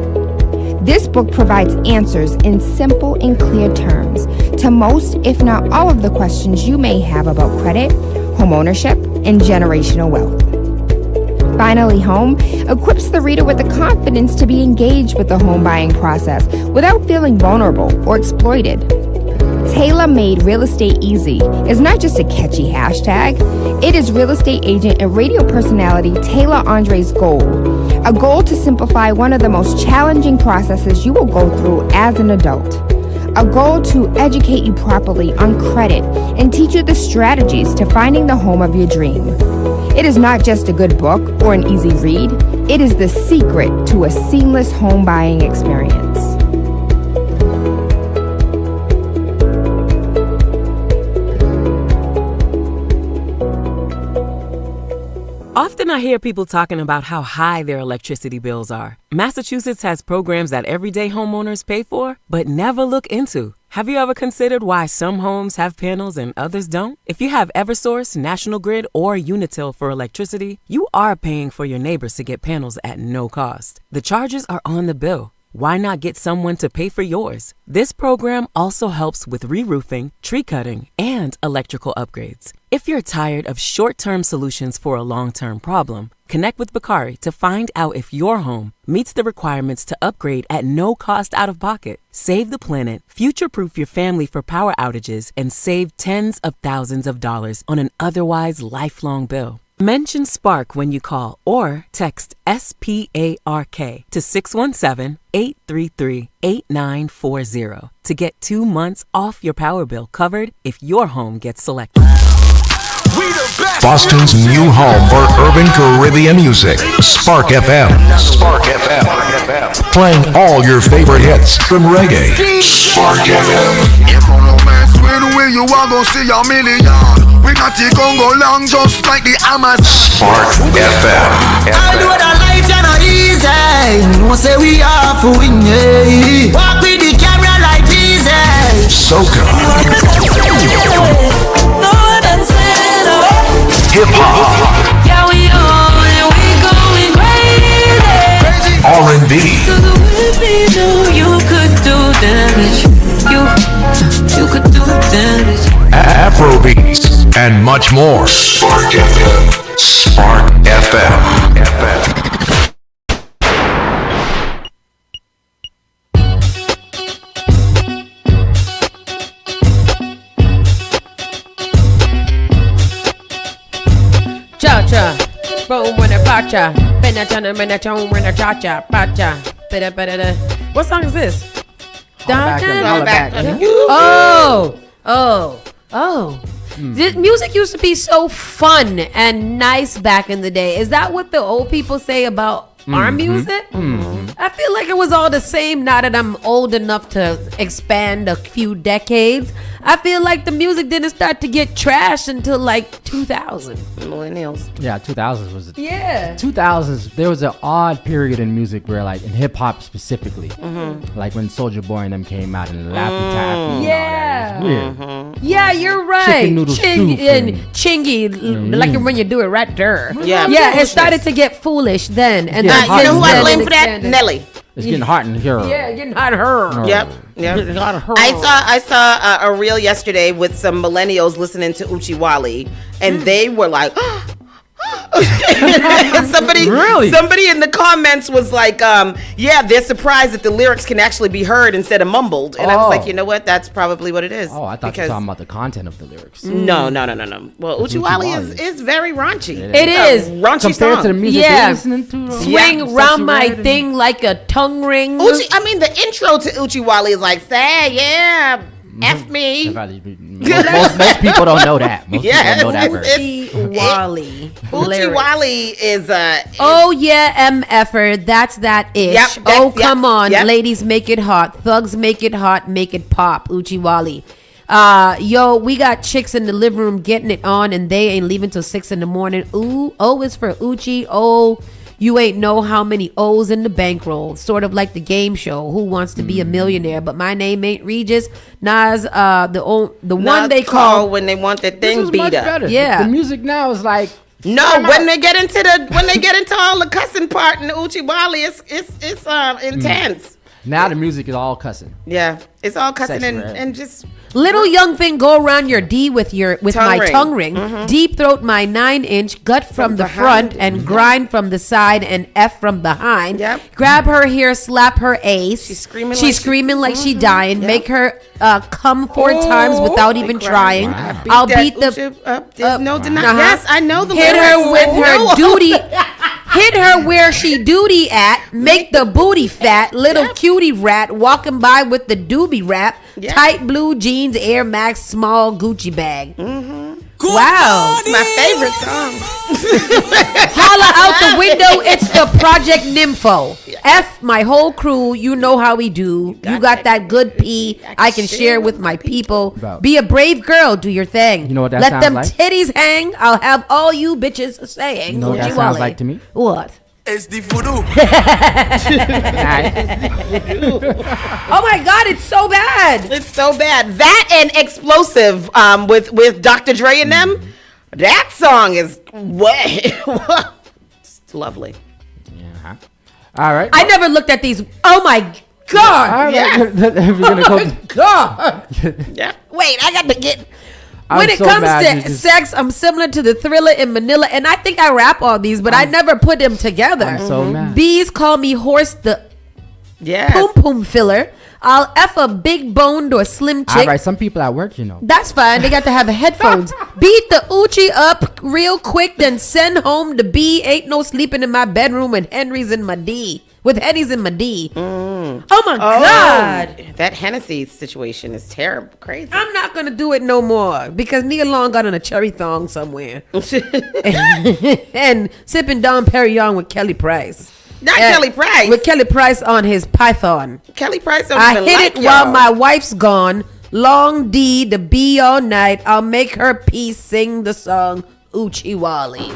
This book provides answers in simple and clear terms to most, if not all, of the questions you may have about credit, home ownership, and generational wealth. Finally Home equips the reader with the confidence to be engaged with the home buying process without feeling vulnerable or exploited. Tailor-made Real Estate Easy is not just a catchy hashtag. It is real estate agent and radio personality Taylor Andre's goal. A goal to simplify one of the most challenging processes you will go through as an adult. a goal to educate you properly on credit and teach you the strategies to finding the home of your dream. It is not just a good book or an easy read, it is the secret to a seamless home buying experience. Often I hear people talking about how high their electricity bills are. Massachusetts has programs that everyday homeowners pay for, but never look into. Have you ever considered why some homes have panels and others don't? If you have Eversource, National Grid, or Unitil for electricity, you are paying for your neighbors to get panels at no cost. The charges are on the bill. Why not get someone to pay for yours? This program also helps with re-roofing, tree cutting, and electrical upgrades. If you're tired of short-term solutions for a long-term problem, connect with Bakari to find out if your home meets the requirements to upgrade at no cost out of pocket. Save the planet, future-proof your family for power outages, and save tens of thousands of dollars on an otherwise lifelong bill. Mention Spark when you call or text SPARK to 617-833-8940 to get 2 months off your power bill covered if your home gets selected. Boston's new home for urban Caribbean music. Spark FM. Spark FM. Playing all your favorite hits from reggae. Spark FM. Where you are gonna see a million. We got the Congo long just like the Amazon. Spark FM. I know that life is not easy. No say we are for winning. Walk with the camera like Jesus. Soca. Hip hop. Yeah, we on and we going crazy. R&B. Cause we knew you could do damage. You could do damage. Afrobeats and much more. Spark FM. Spark FM. Cha-cha, boom when a pacha, penachana menachon when a cha-cha, pacha, bada. What song is this? Oh. This music used to be so fun and nice back in the day. Is that what the old people say about our music? I feel like it was all the same now that I'm old enough to expand a few decades. I feel like the music didn't start to get trashed until like 2000. Millennials. Yeah, 2000s was it? Yeah. 2000s, there was an odd period in music where, like, in hip hop specifically, like when Soulja Boy and them came out and Laffy Taffy. Yeah. And all that. It was weird. Yeah, you're right. Chicken noodle soup and chingy, like when you do it right there. Yeah, it started to get foolish then. And you know who I blame for that? Nelly. It's getting hot in here. Yeah, getting hot in her. Yep. I saw a reel yesterday with some millennials listening to Uchi Wally, and they were like, somebody in the comments was like, yeah, they're surprised that the lyrics can actually be heard instead of mumbled. And I was like, you know what? That's probably what it is. Oh, I thought you were talking about the content of the lyrics. No. Well, Uchi Wally is very raunchy. It is. Raunchy compared song. to the music you're listening to. Swing round my thing like a tongue ring. The intro to Uchi Wally is like, say, yeah, F me. Most people don't know that. Most people don't know that verse. Uchi Wally. Uchi Wally is oh yeah, MFer. That's that ish. Come on, ladies, make it hot. Thugs, make it hot, make it pop. Uchi Wally. Yo, we got chicks in the living room getting it on, and they ain't leaving till 6 in the morning. Ooh, O is for Uchi. Oh, you ain't know how many O's in the bankroll. Sort of like the game show, Who Wants to Be a Millionaire? But my name ain't Regis. Nas, the one they call when they want their thing beat up. Better. Yeah, the music now is like. No, when they get into all the cussing part in the Uchi Wally, it's intense. Now the music is all cussing. Yeah, it's all cussing and just little young thing. Go around your D with my tongue ring. Deep throat my 9-inch, gut from the front and grind from the side and F from behind. Yep. Grab her here, slap her ace. She's screaming like she dying. Yep. Make her come 4 times without even trying. Wow. I'll beat the there's no denying. Yes, I know the hit lyrics. her with her duty. Hit her where she duty at. Make the booty fat. Little cutie rat walking by with the doobie wrap. Tight blue jeans, Air Max, small Gucci bag. Wow. My favorite song. Holla out the window. It's the Project Nympho. F my whole crew. You know how we do. You got that good pee. I can share with my people. Be a brave girl. Do your thing. You know what that Let sounds them like? titties hang. I'll have all you bitches saying. You know what that Uchi sounds Wale. like to me? What? It's the voodoo. Oh my God, it's so bad. It's so bad. That and Explosive with Dr. Dre and them. That song is what? It's lovely. Yeah. All right. I never looked at these. Oh my God. All right. Yeah. Oh my God. Yeah. Wait, I got to get. I'm When it so comes mad you to just- sex, I'm similar to the Thriller in Manila, and I think I rap all these, but I never put them together. I'm so mad. Bees call me horse the poom poom filler. I'll F a big boned or slim All chick. right. Some people at work, you know. That's fine. They got to have headphones. Beat the Uchi up real quick, then send home the B. Ain't no sleeping in my bedroom with Henry's in my D. With Henny's in my D. Oh my God. That Hennessy situation is terrible. Crazy. I'm not going to do it no more because Nia Long got on a cherry thong somewhere. and sipping Dom Perignon with Kelly Price. Not Kelly Price. With Kelly Price on his Python. Kelly Price don't I even hit like it y'all. while my wife's gone. Long D, the B all night. I'll make her peace sing the song Uchi Wally.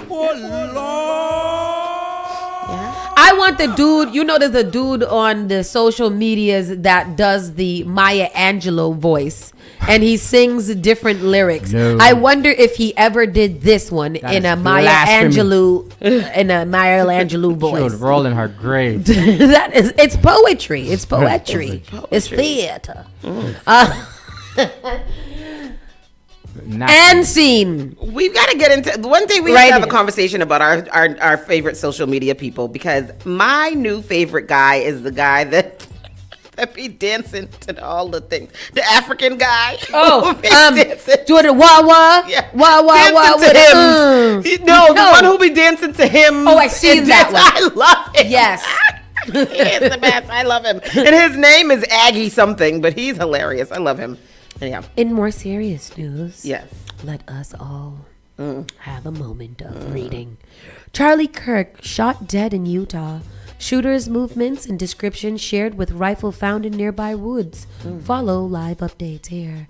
I want the dude, you know, there's a dude on the social medias that does the Maya Angelou voice and he sings different lyrics. No. I wonder if he ever did this one in a Maya Angelou voice. She would roll in her grave. That is, it's poetry. It's poetry. It's theater. And scene. We've got to get into one thing. We have to have a conversation about our favorite social media people, because my new favorite guy is the guy that be dancing to all the things. The African guy. Oh, doing the wah wah, wah wah wah with him. No, the one who be dancing to him. Oh, I seen that one. I love it. Yes. He is the best. I love him. And his name is Aggie something, but he's hilarious. I love him. Anyhow. In more serious news, yes, let us all have a moment of reading. Charlie Kirk shot dead in Utah. Shooter's movements and description shared with rifle found in nearby woods. Follow live updates here.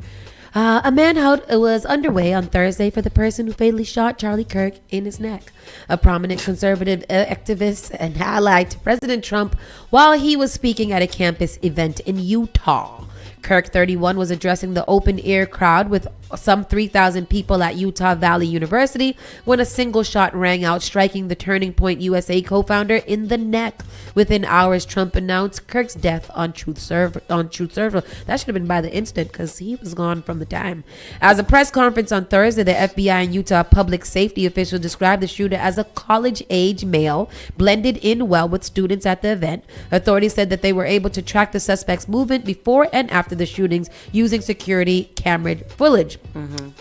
A manhunt was underway on Thursday for the person who fatally shot Charlie Kirk in his neck. A prominent conservative activist and ally to President Trump while he was speaking at a campus event in Utah. Kirk, 31, was addressing the open-air crowd with some 3,000 people at Utah Valley University when a single shot rang out, striking the Turning Point USA co-founder in the neck. Within hours, Trump announced Kirk's death on Truth Social. That should have been by the instant because he was gone from the time. As a press conference on Thursday, the FBI and Utah public safety official described the shooter as a college-age male, blended in well with students at the event. Authorities said that they were able to track the suspect's movement before and after the shootings using security camera footage.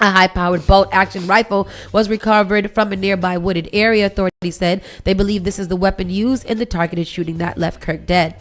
A high-powered bolt-action rifle was recovered from a nearby wooded area. Authorities said they believe this is the weapon used in the targeted shooting that left Kirk dead.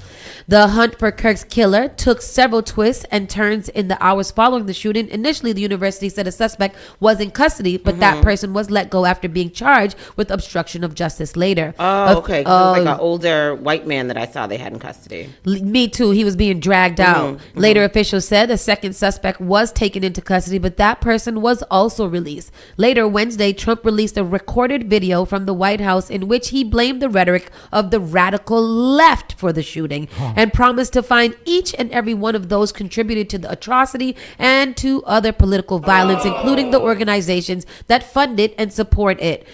The hunt for Kirk's killer took several twists and turns in the hours following the shooting. Initially, the university said a suspect was in custody, but that person was let go after being charged with obstruction of justice later. Oh, okay. 'Cause it was like an older white man that I saw they had in custody. Me too. He was being dragged out. Later, officials said a second suspect was taken into custody, but that person was also released. Later Wednesday, Trump released a recorded video from the White House in which he blamed the rhetoric of the radical left for the shooting and promised to find each and every one of those contributed to the atrocity and to other political violence, including the organizations that fund it and support it.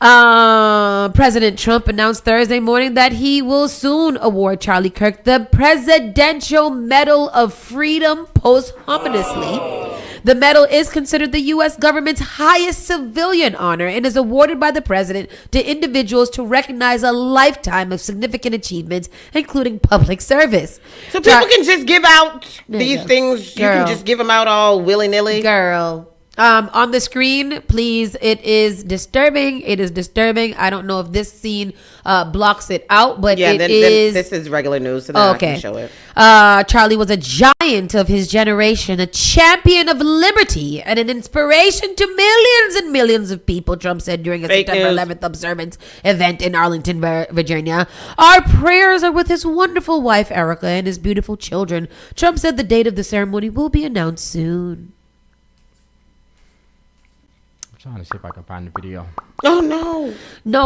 President Trump announced Thursday morning that he will soon award Charlie Kirk the Presidential Medal of Freedom posthumously. The medal is considered the U.S. government's highest civilian honor and is awarded by the president to individuals to recognize a lifetime of significant achievements, including public service. So people can just give out these things. You can just give them out all willy-nilly. Girl. On the screen, please. It is disturbing. It is disturbing. I don't know if this scene blocks it out, but yeah, it is. This is regular news, so then I can show it. Charlie was a giant of his generation, a champion of liberty, and an inspiration to millions and millions of people, Trump said during a September 11th observance event in Arlington, Virginia. Our prayers are with his wonderful wife, Erica, and his beautiful children. Trump said the date of the ceremony will be announced soon. Trying to see if I can find the video. Oh no,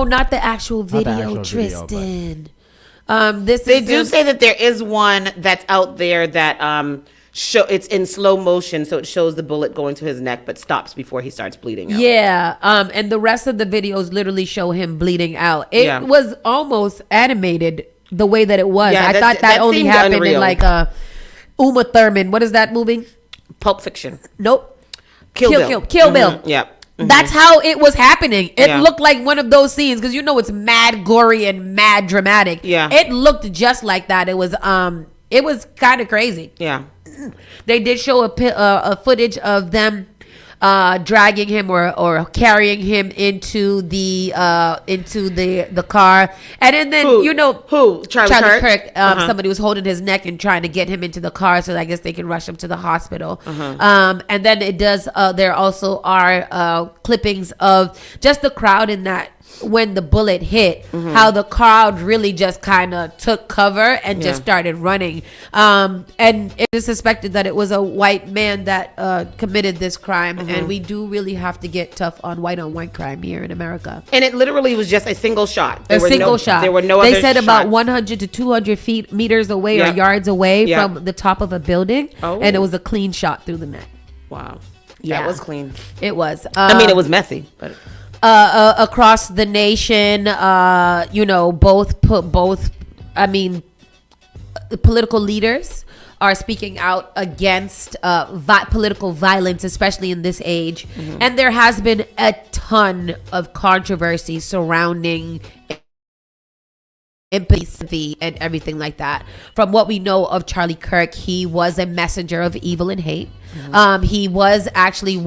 not the actual video, Tristan. They do say that there is one that's out there that it's in slow motion, so it shows the bullet going to his neck, but stops before he starts bleeding out. Yeah, and the rest of the videos literally show him bleeding out. It was almost animated the way that it was. Yeah, I thought that only happened unreal. in like Uma Thurman. What is that movie? Pulp Fiction. Nope. Kill Bill. Yeah. Mm-hmm. That's how it was happening. It looked like one of those scenes because it's mad gory and mad dramatic. Yeah, it looked just like that. It was kind of crazy. Yeah, they did show a footage of them dragging him or carrying him into the car, and then Charlie Kirk. Somebody was holding his neck and trying to get him into the car, so I guess they can rush him to the hospital. And then it does. There also are clippings of just the crowd in that. When the bullet hit, how the crowd really just kind of took cover and just started running. And it is suspected that it was a white man that committed this crime. And we do really have to get tough on white crime here in America. And it literally was just a single shot. Shot. There were no other They said shots. about 100 to 200 meters away or yards away from the top of a building. And it was a clean shot through the neck. Wow. That was clean. It was. It was messy, but... across the nation, political leaders are speaking out against political violence, especially in this age. And there has been a ton of controversy surrounding empathy and everything like that. From what we know of Charlie Kirk, he was a messenger of evil and hate. He was actually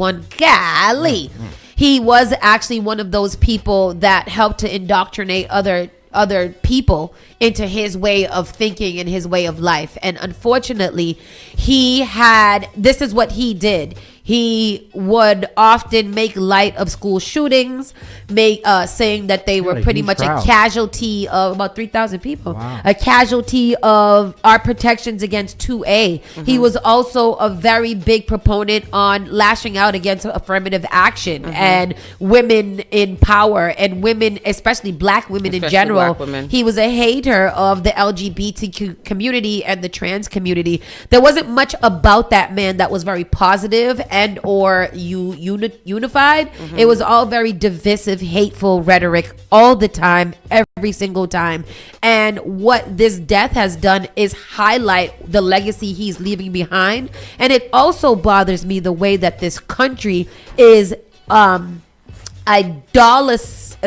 He was actually one of those people that helped to indoctrinate other people into his way of thinking and his way of life. And unfortunately, this is what he did. He would often make light of school shootings, saying that they were pretty much a casualty of about 3,000 people, a casualty of our protections against 2A. He was also a very big proponent on lashing out against affirmative action and women in power and women, especially black women in general. He was a hater of the LGBTQ community and the trans community. There wasn't much about that man that was very positive and or unified. It was all very divisive, hateful rhetoric all the time, every single time. And what this death has done is highlight the legacy he's leaving behind. And it also bothers me the way that this country is idolizing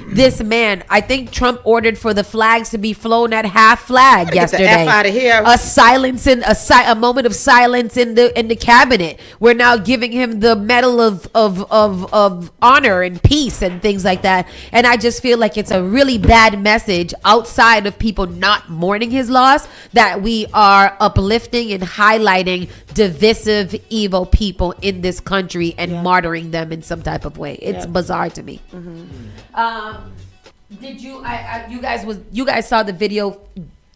this man. I think Trump ordered for the flags to be flown at half flag yesterday. Get the F out of here. A moment of silence in the cabinet. We're now giving him the medal of honor and peace and things like that. And I just feel like it's a really bad message outside of people not mourning his loss, that we are uplifting and highlighting divisive, evil people in this country and martyring them in some type of way. It's bizarre to me. Did you guys saw the video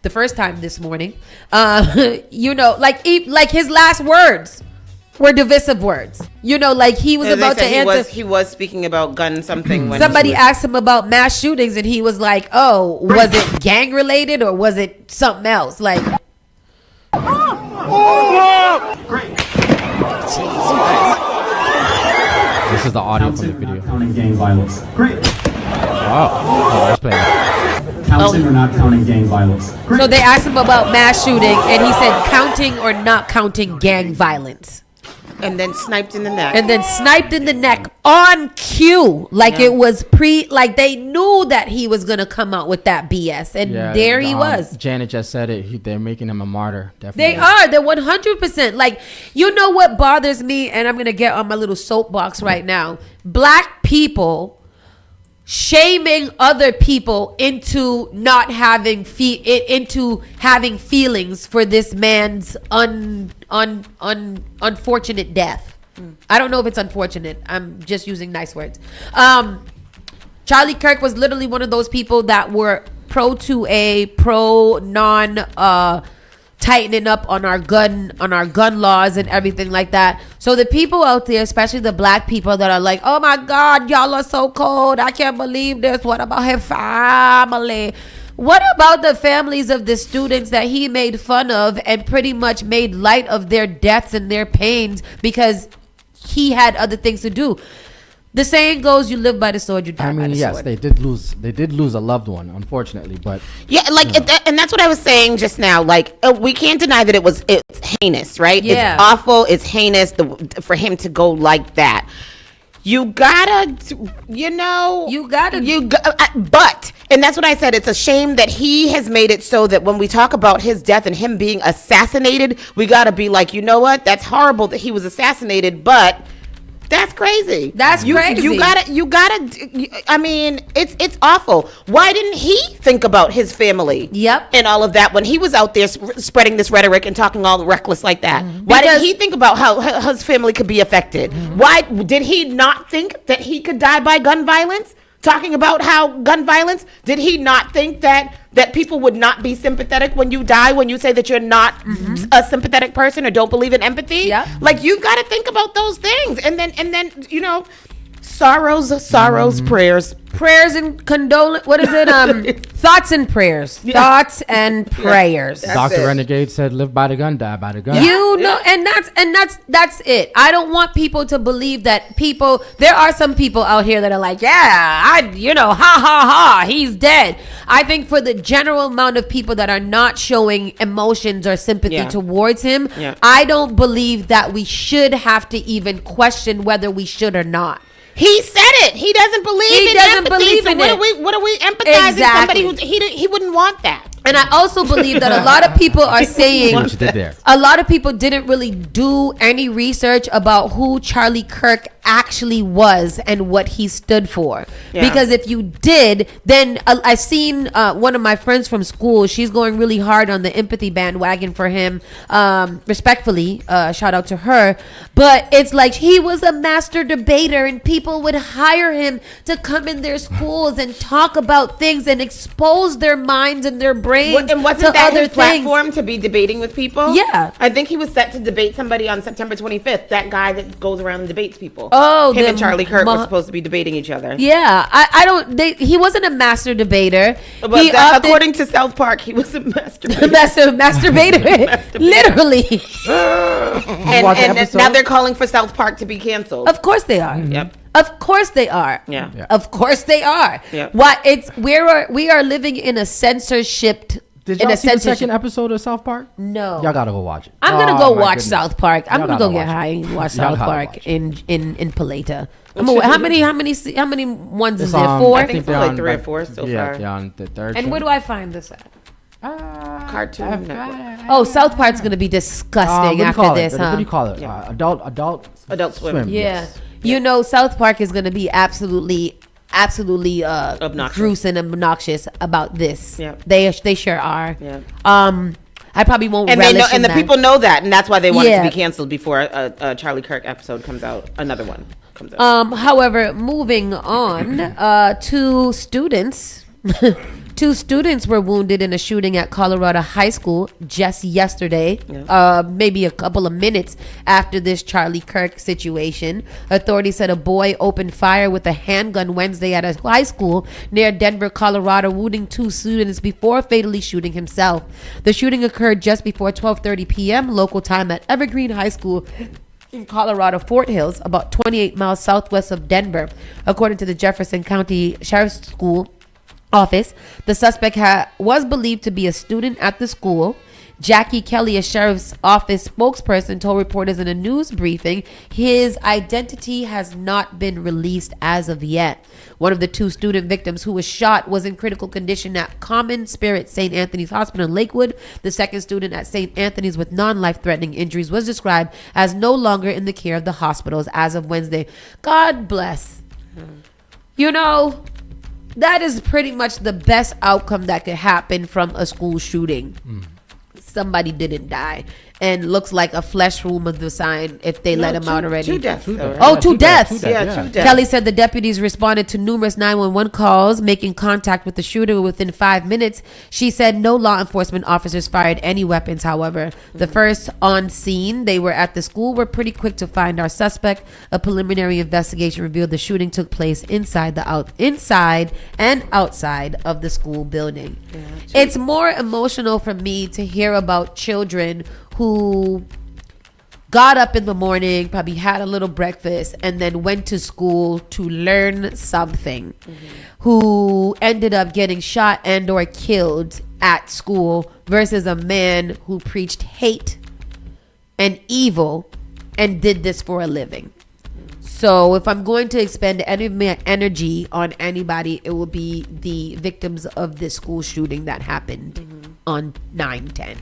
the first time this morning? Like his last words were divisive words. Like he was about to answer. He was speaking about gun something. When somebody asked him about mass shootings, and he was like, "Oh, was it gang related or was it something else?" Like, Great. This is the audio from the video. Counting gang violence. Great. Oh, let's play it. Counting or not counting gang violence. Great. So they asked him about mass shooting, and he said counting or not counting gang violence. And then sniped in the neck. And then sniped in the neck on cue. Like it was like they knew that he was going to come out with that BS. And there he was. Janet just said it. They're making him a martyr. Definitely. They are. They're 100%. Like, you know what bothers me? And I'm going to get on my little soapbox right now. Black people shaming other people into not having into having feelings for this man's unfortunate death. I don't know if it's unfortunate. I'm just using nice words. Charlie Kirk was literally one of those people that were pro non tightening up on our gun laws and everything like that. So the people out there, especially the black people that are like, oh my God, y'all are so cold, I can't believe this, what about his family? What about the families of the students that he made fun of and pretty much made light of their deaths and their pains because he had other things to do? The saying goes, you live by the sword, you die by the sword. They did lose a loved one, unfortunately, but and that's what I was saying just now. Like, we can't deny that it's heinous, right? Yeah. It's awful. It's heinous for him to go like that. But, and that's what I said. It's a shame that he has made it so that when we talk about his death and him being assassinated, we gotta be like, you know what? That's horrible that he was assassinated, but that's crazy. Crazy. You gotta. I mean, it's awful. Why didn't he think about his family? Yep. And all of that when he was out there spreading this rhetoric and talking all reckless like that. Why didn't he think about how his family could be affected? Why did he not think that he could die by gun violence? Talking about how gun violence, did he not think that people would not be sympathetic when you die, when you say that you're not a sympathetic person or don't believe in empathy? Yeah. Like, you've got to think about those things. And then sorrows, prayers and condolence. What is it? Thoughts and prayers. Yeah. Thoughts and prayers. Dr. Renegade said, "Live by the gun, die by the gun." And that's it. I don't want people to believe that people. There are some people out here that are like, ha ha ha, he's dead. I think for the general amount of people that are not showing emotions or sympathy towards him, I don't believe that we should have to even question whether we should or not. He said it. He doesn't believe in empathy. What are we empathizing? Exactly. Somebody he wouldn't want that. And I also believe that a lot of people are saying a lot of people didn't really do any research about who Charlie Kirk actually was and what he stood for. Yeah. Because if you did, then I've seen one of my friends from school, she's going really hard on the empathy bandwagon for him. Respectfully, shout out to her. But it's like he was a master debater and people would hire him to come in their schools and talk about things and expose their minds and their brains. And wasn't that his platform to be debating with people? Yeah. I think he was set to debate somebody on September 25th. That guy that goes around and debates people. Oh, him and Charlie Kirk were supposed to be debating each other. Yeah. He wasn't a master debater. But according to South Park, he was a masturbator. masturbator. Literally. and now they're calling for South Park to be canceled. Of course they are. Mm-hmm. Yep. Of course they are. Yeah. Of course they are. Yeah. We are living in a censorship. Did y'all see the second episode of South Park? No. Y'all gotta go watch it. I'm gonna go watch South Park. I'm gonna go get high and watch South Park in Paleta. How many ones is there? 4? I think it's like 3 or 4 so far. Yeah, on the third. And where do I find this at? Cartoon Network. Oh, South Park's gonna be disgusting after this, huh? What do you call it? Adult Swim. Yeah. You know, South Park is gonna be absolutely gruesome and obnoxious about this. Yeah. They sure are. Yeah. I probably won't. And the people know that, and that's why they want it to be canceled before a Charlie Kirk episode comes out. Another one comes out. However, moving on, 2 students. 2 students were wounded in a shooting at Colorado High School just yesterday, maybe a couple of minutes after this Charlie Kirk situation. Authorities said a boy opened fire with a handgun Wednesday at a high school near Denver, Colorado, wounding 2 students before fatally shooting himself. The shooting occurred just before 12:30 p.m. local time at Evergreen High School in Colorado, Fort Hills, about 28 miles southwest of Denver. According to the Jefferson County Sheriff's School office, the suspect was believed to be a student at the school. Jackie Kelly, a sheriff's office spokesperson, told reporters in a news briefing his identity has not been released as of yet. One of the 2 student victims who was shot was in critical condition at Common Spirit St. Anthony's Hospital in Lakewood. The second student at St. Anthony's with non-life-threatening injuries was described as no longer in the care of the hospitals as of Wednesday. God bless. You know, that is pretty much the best outcome that could happen from a school shooting. Somebody didn't die, and looks like a flesh wound of the sign if they let him out already. 2 deaths. Two deaths. Yeah, 2 deaths. Kelly said the deputies responded to numerous 911 calls, making contact with the shooter within 5 minutes. She said no law enforcement officers fired any weapons, however. The first on scene, they were at the school, were pretty quick to find our suspect. A preliminary investigation revealed the shooting took place inside and outside of the school building. It's more emotional for me to hear about children who got up in the morning, probably had a little breakfast, and then went to school to learn something, who ended up getting shot and or killed at school, versus a man who preached hate and evil and did this for a living. So if I'm going to expend any of my energy on anybody, it will be the victims of this school shooting that happened on 9/10.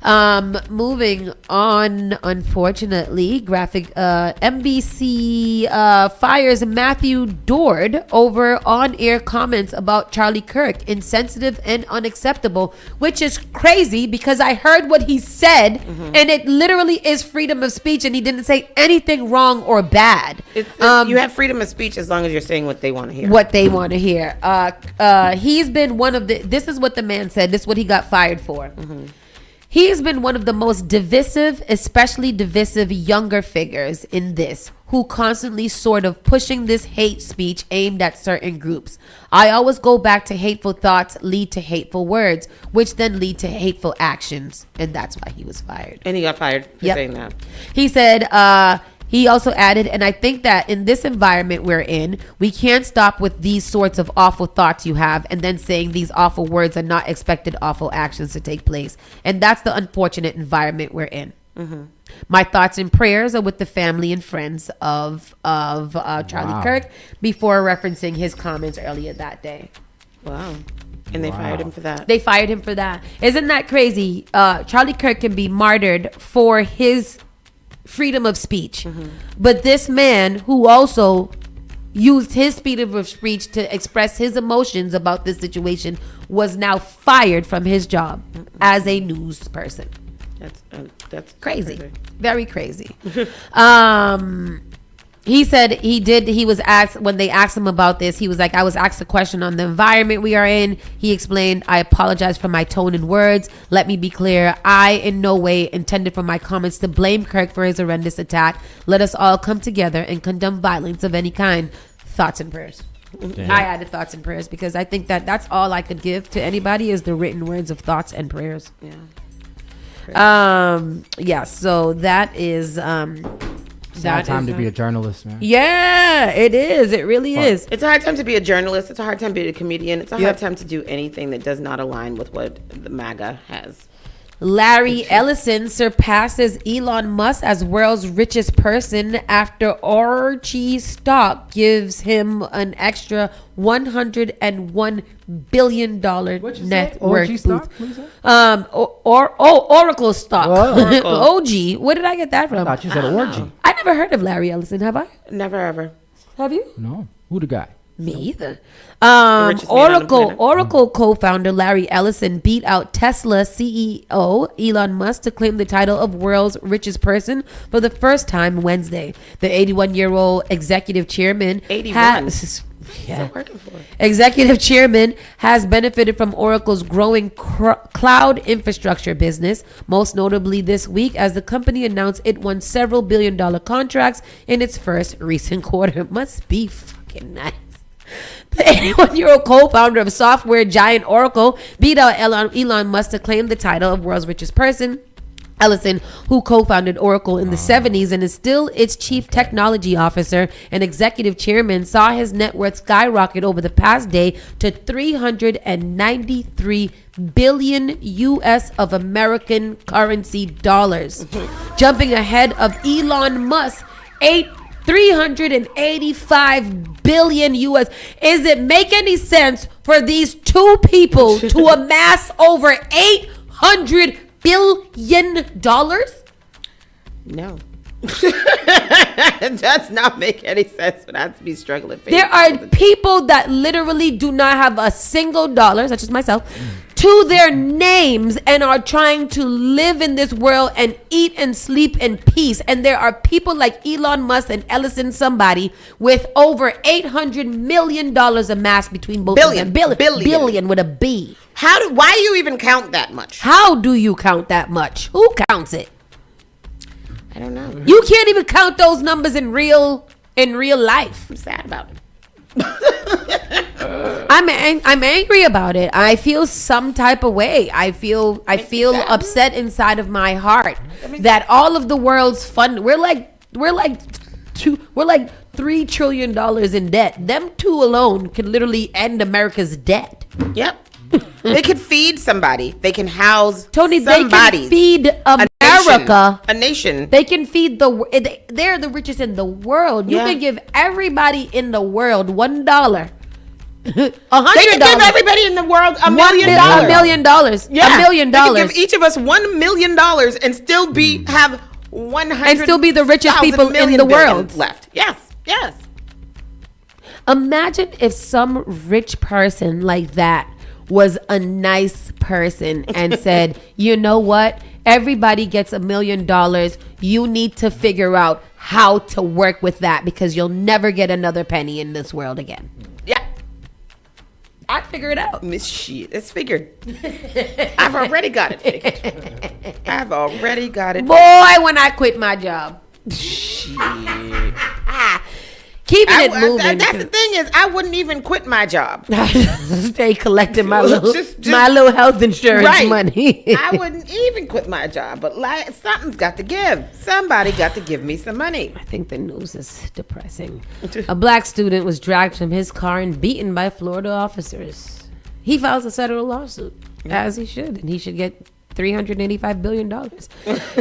Moving on, unfortunately, NBC fires Matthew Dord over on-air comments about Charlie Kirk, insensitive and unacceptable, which is crazy because I heard what he said, and it literally is freedom of speech, and he didn't say anything wrong or bad. You have freedom of speech as long as you're saying what they want to hear. What they want to hear. He's been one of the, this is what the man said, this is what he got fired for. He's been one of the most divisive, especially divisive younger figures in this, who constantly sort of pushing this hate speech aimed at certain groups. I always go back to hateful thoughts lead to hateful words, which then lead to hateful actions. And that's why he was fired. And he got fired for saying that. He said, he also added, and I think that in this environment we're in, we can't stop with these sorts of awful thoughts you have and then saying these awful words are not expected awful actions to take place. And that's the unfortunate environment we're in. My thoughts and prayers are with the family and friends of Charlie Kirk, before referencing his comments earlier that day. Wow. And they fired him for that. They fired him for that. Isn't that crazy? Charlie Kirk can be martyred for his freedom of speech, but this man who also used his freedom of speech to express his emotions about this situation was now fired from his job as a news person. That's crazy. Very crazy. He said he was asked, when they asked him about this, he was like, I was asked a question on the environment we are in. He explained, I apologize for my tone and words. Let me be clear. I in no way intended for my comments to blame Kirk for his horrendous attack. Let us all come together and condemn violence of any kind. Thoughts and prayers. Damn. I added thoughts and prayers because I think that that's all I could give to anybody is the written words of thoughts and prayers. So that is It's a hard time to be a journalist, man. Yeah, it is. It really is. It's a hard time to be a journalist. It's a hard time to be a comedian. It's a hard time to do anything that does not align with what the MAGA has. Larry Ellison surpasses Elon Musk as world's richest person after Orgy stock gives him an extra $101 billion net worth. Oracle stock. OG. Where did I get that from? I thought you said orgy. I never heard of Larry Ellison. Have I? Never ever. Have you? No. Who the guy? Me either. Oracle co-founder Larry Ellison beat out Tesla CEO Elon Musk to claim the title of world's richest person for the first time Wednesday. The 81-year-old executive chairman Executive chairman has benefited from Oracle's growing cloud infrastructure business, most notably this week as the company announced it won several billion-dollar contracts in its first recent quarter. Must be fucking nice. The 81-year-old co-founder of software giant Oracle beat out Elon Musk to claim the title of world's richest person. Ellison, who co-founded Oracle in the 70s and is still its chief technology officer and executive chairman, saw his net worth skyrocket over the past day to 393 billion US of American currency dollars, jumping ahead of Elon Musk 385 billion US. Is it make any sense for these two people to amass over $800 billion? No. It does not make any sense for that to be struggling. There are people that literally do not have a single dollar, such as myself, to their names and are trying to live in this world and eat and sleep in peace. And there are people like Elon Musk and Ellison somebody with over $800 million amassed between both of them. Billion with a B. Why do you even count that much? How do you count that much? Who counts it? I don't know. You can't even count those numbers in real life. I'm sad about it. I'm angry about it. I feel some type of way. I feel upset inside of my heart that all of the world's fund. We're like $3 trillion in debt. Them two alone can literally end America's debt. Yep. They could feed somebody. They can house Tony. somebody. They can feed America. A nation. They can feed they're the richest in the world. You can give everybody in the world $1. $100. They can give everybody in the world $1 million. $1 million. Yeah. $1 million. They can give each of us $1 million and still have 100 and still be the richest people in the world left. Yes. Imagine if some rich person like that was a nice person and said, you know what? Everybody gets $1 million. You need to figure out how to work with that because you'll never get another penny in this world again. Yeah. I'd figure it out. Miss shit. It's figured. I've already got it figured. I've already got it. Boy, when I quit my job. Shit. Keeping it moving. That's the thing is, I wouldn't even quit my job. Stay collecting my little health insurance money. I wouldn't even quit my job, but something's got to give. Somebody got to give me some money. I think the news is depressing. A black student was dragged from his car and beaten by Florida officers. He files a federal lawsuit, as he should, and he should get $385 billion.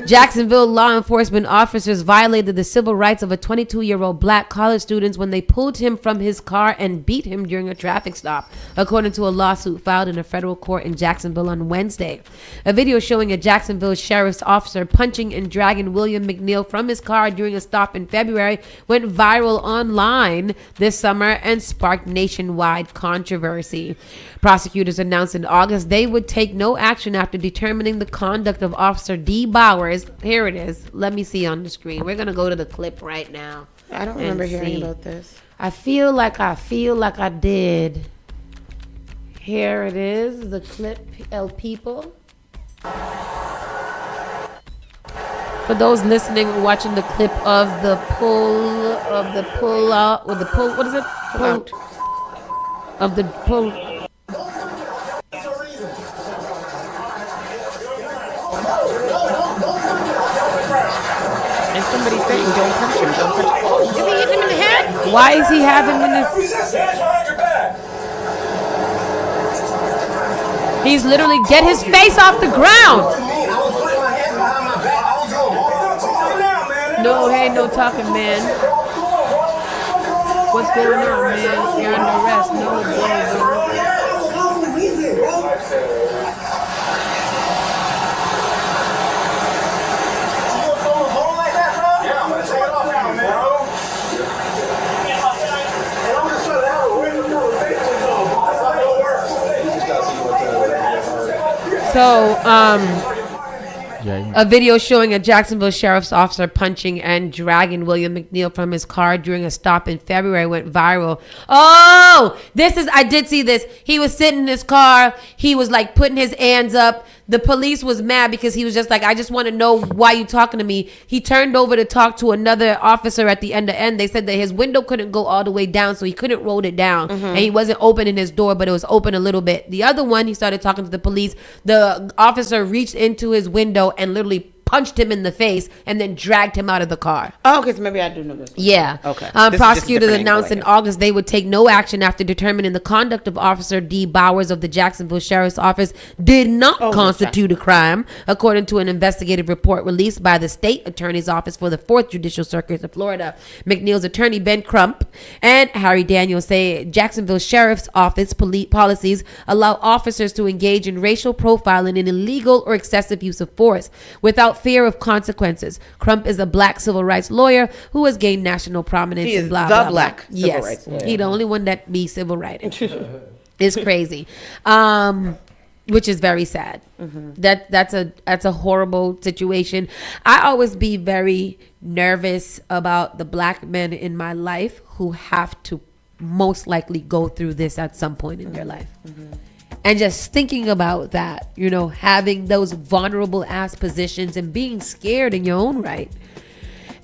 Jacksonville law enforcement officers violated the civil rights of a 22-year-old black college student when they pulled him from his car and beat him during a traffic stop, according to a lawsuit filed in a federal court in Jacksonville on Wednesday. A video showing a Jacksonville sheriff's officer punching and dragging William McNeil from his car during a stop in February went viral online this summer and sparked nationwide controversy. Prosecutors announced in August they would take no action after determining the conduct of Officer D. Bowers. Here it is. Let me see on the screen. We're going to go to the clip right now. I don't remember hearing about this. I feel like I did. Here it is, the clip, El People. For those listening, we're watching the clip of the pull out, or the pull, what is it? Pull out. Of the pull. And somebody's saying, don't punch him, don't punch him. Oh, is he hitting him in the head? Why is he having him in the... He's literally, get his face off the ground. No, hey, no talking, man. What's going on, man? You're under arrest. No, bro. So, a video showing a Jacksonville sheriff's officer punching and dragging William McNeil from his car during a stop in February went viral. Oh, I did see this. He was sitting in his car. He was like putting his hands up. The police was mad because he was just like, I just want to know why you talking to me. He turned over to talk to another officer at the end. They said that his window couldn't go all the way down, so he couldn't roll it down. And he wasn't opening his door, but it was open a little bit. The other one, he started talking to the police. The officer reached into his window and literally punched him in the face, and then dragged him out of the car. Oh, okay, so maybe I do know this. Yeah. Okay. Prosecutors announced in August they would take no action after determining the conduct of Officer D. Bowers of the Jacksonville Sheriff's Office did not constitute a crime, according to an investigative report released by the State Attorney's Office for the 4th Judicial Circuit of Florida. McNeil's attorney, Ben Crump, and Harry Daniels say Jacksonville Sheriff's Office policies allow officers to engage in racial profiling and illegal or excessive use of force without fear of consequences. Crump is a black civil rights lawyer who has gained national prominence. He is and blah, the blah, blah. black civil rights lawyer. He the only one that be civil righted. It's crazy. Which is very sad. That's a horrible situation. I always be very nervous about the black men in my life who have to most likely go through this at some point in their life. And just thinking about that, having those vulnerable ass positions and being scared in your own right,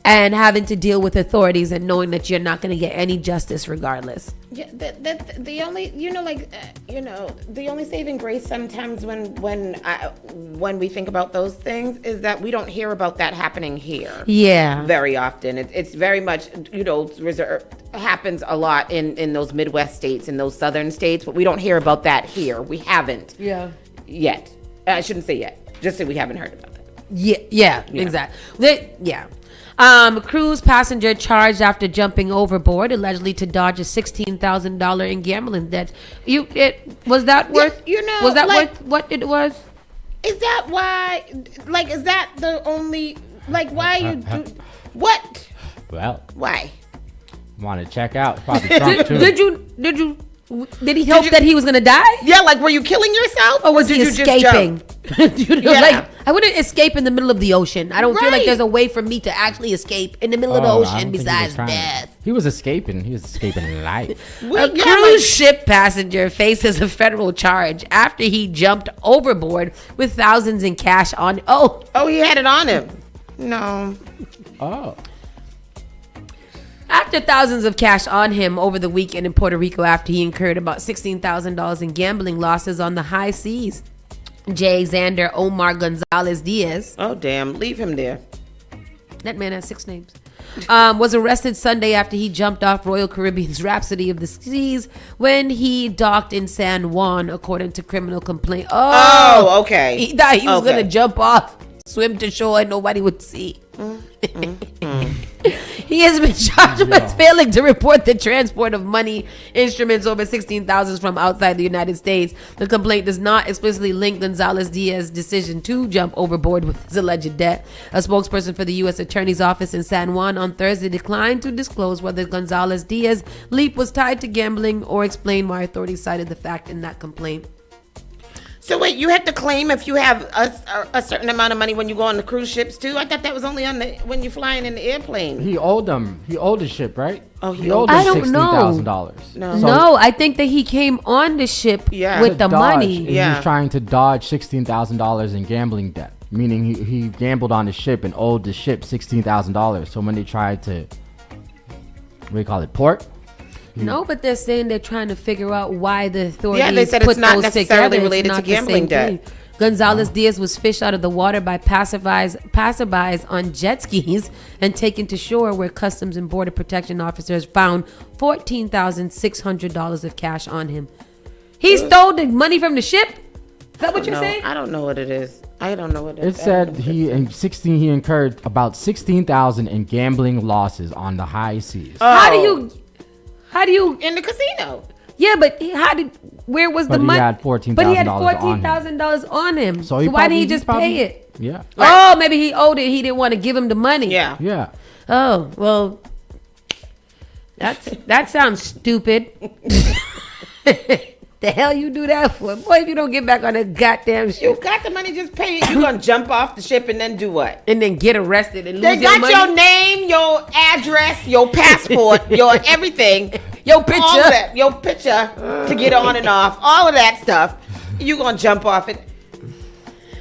and having to deal with authorities and knowing that you're not going to get any justice regardless. Yeah, the only the only saving grace sometimes when we think about those things is that we don't hear about that happening here. Yeah, very often it's very much happens a lot in those Midwest states, in those southern states, but we don't hear about that here. We haven't. Yeah. Yet. I shouldn't say yet. Just say we haven't heard about that. Yeah. Exactly. Cruise passenger charged after jumping overboard, allegedly to dodge a $16,000 in gambling debt. Was that worth? Was that worth what it was? Is that why? Like, is that the only? Like, why you do what? Well, why? Want to check out? Probably Trump too. Did he hope that he was gonna die? Yeah, like were you killing yourself, or was he escaping? Like, I wouldn't escape in the middle of the ocean. I don't feel like there's a way for me to actually escape in the middle of the ocean besides death. He was escaping. He was escaping life. A cruise ship passenger faces a federal charge after he jumped overboard with thousands in cash on. Oh, he had it on him. No. Oh. After thousands of cash on him over the weekend in Puerto Rico after he incurred about $16,000 in gambling losses on the high seas. J. Xander Omar Gonzalez Diaz. Oh, damn. Leave him there. That man has 6 names. Was arrested Sunday after he jumped off Royal Caribbean's Rhapsody of the Seas when he docked in San Juan, according to criminal complaint. Oh, okay. He thought he was going to jump off, swim to shore, and nobody would see. He has been charged with failing to report the transport of money instruments over $16,000 from outside the United States. The complaint does not explicitly link Gonzalez Diaz's decision to jump overboard with his alleged debt. A spokesperson for the U.S. Attorney's Office in San Juan on Thursday declined to disclose whether Gonzalez Diaz's leap was tied to gambling or explain why authorities cited the fact in that complaint. So wait, you have to claim if you have a certain amount of money when you go on the cruise ships too? I thought that was only when you're flying in the airplane. He owed them. He owed the ship, right? Oh, he owed them $16,000. No, I think that he came on the ship with the money. He was trying to dodge $16,000 in gambling debt, meaning he gambled on the ship and owed the ship $16,000. So when they tried to, what do you call it, port? No, but they're saying they're trying to figure out why the authorities they said put it's not those necessarily together. related to gambling debt. Gonzalez Diaz was fished out of the water by passerbys on jet skis and taken to shore, where Customs and Border Protection officers found $14,600 of cash on him. He stole the money from the ship? Is that what you're saying? I don't know what it is. I don't know what it is. It said he incurred about $16,000 in gambling losses on the high seas. How do you in the casino? Yeah, but where was the money? He had $14,000 but he had $14,000 on him. So why didn't he just pay it? Yeah. Oh, maybe he owed it. He didn't want to give him the money. Yeah. Oh, well, that sounds stupid. The hell you do that for? Boy, if you don't get back on that goddamn ship. You got the money, just pay it. You gonna jump off the ship and then do what? And then get arrested and lose they got your money? your name, your address, your passport, your everything. Your picture. All of that, your picture to get on and off. All of that stuff. You gonna jump off it.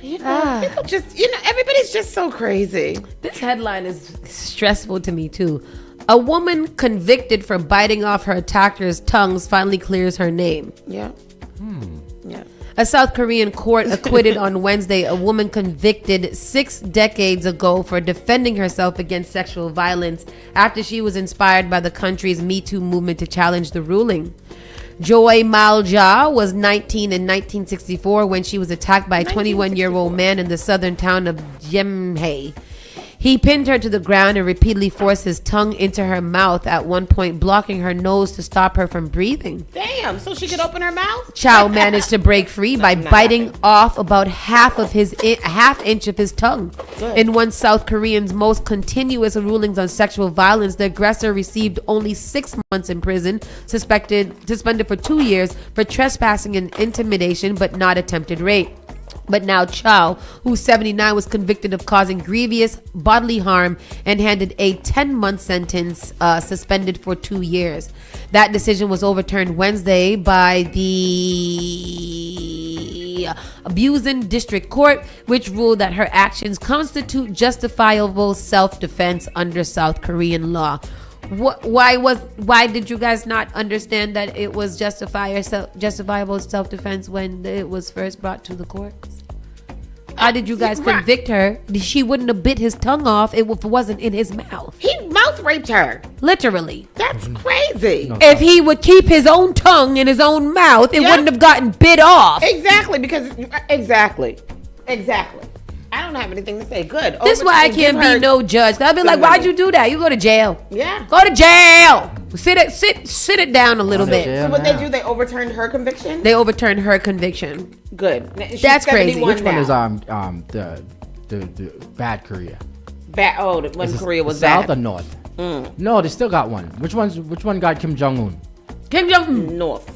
People just, everybody's just so crazy. This headline is stressful to me too. A woman convicted for biting off her attacker's tongues finally clears her name. Yeah. Yeah. A South Korean court acquitted on Wednesday a woman convicted 6 decades ago for defending herself against sexual violence after she was inspired by the country's Me Too movement to challenge the ruling. Joy Malja was 19 in 1964 when she was attacked by a 21-year-old man in the southern town of Jemhae. He pinned her to the ground and repeatedly forced his tongue into her mouth, at one point blocking her nose to stop her from breathing. Damn, so she could open her mouth? Chow managed to break free by biting off about half inch of his tongue. Good. In one South Korean's most continuous rulings on sexual violence, the aggressor received only 6 months in prison, suspended for 2 years for trespassing and intimidation, but not attempted rape. But now Chow, who's 79, was convicted of causing grievous bodily harm and handed a 10-month sentence, suspended for 2 years. That decision was overturned Wednesday by the Abusan District Court, which ruled that her actions constitute justifiable self-defense under South Korean law. Why did you guys not understand that it was justifiable self-defense when it was first brought to the courts? How did you guys convict her? She wouldn't have bit his tongue off if it wasn't in his mouth. He mouth raped her. Literally. That's crazy. If he would keep his own tongue in his own mouth, it wouldn't have gotten bit off. Exactly, exactly. I don't have anything to say. Good. This is why I can't be no judge. I'll be like, why'd you do that? You go to jail. Yeah. Go to jail. Sit it down a little bit. So what they do, they overturned her conviction? They overturned her conviction. Good. That's crazy. Which one is the bad Korea? When Korea was South bad. or North? No, they still got one. Which one got Kim Jong-un? Kim Jong-un. North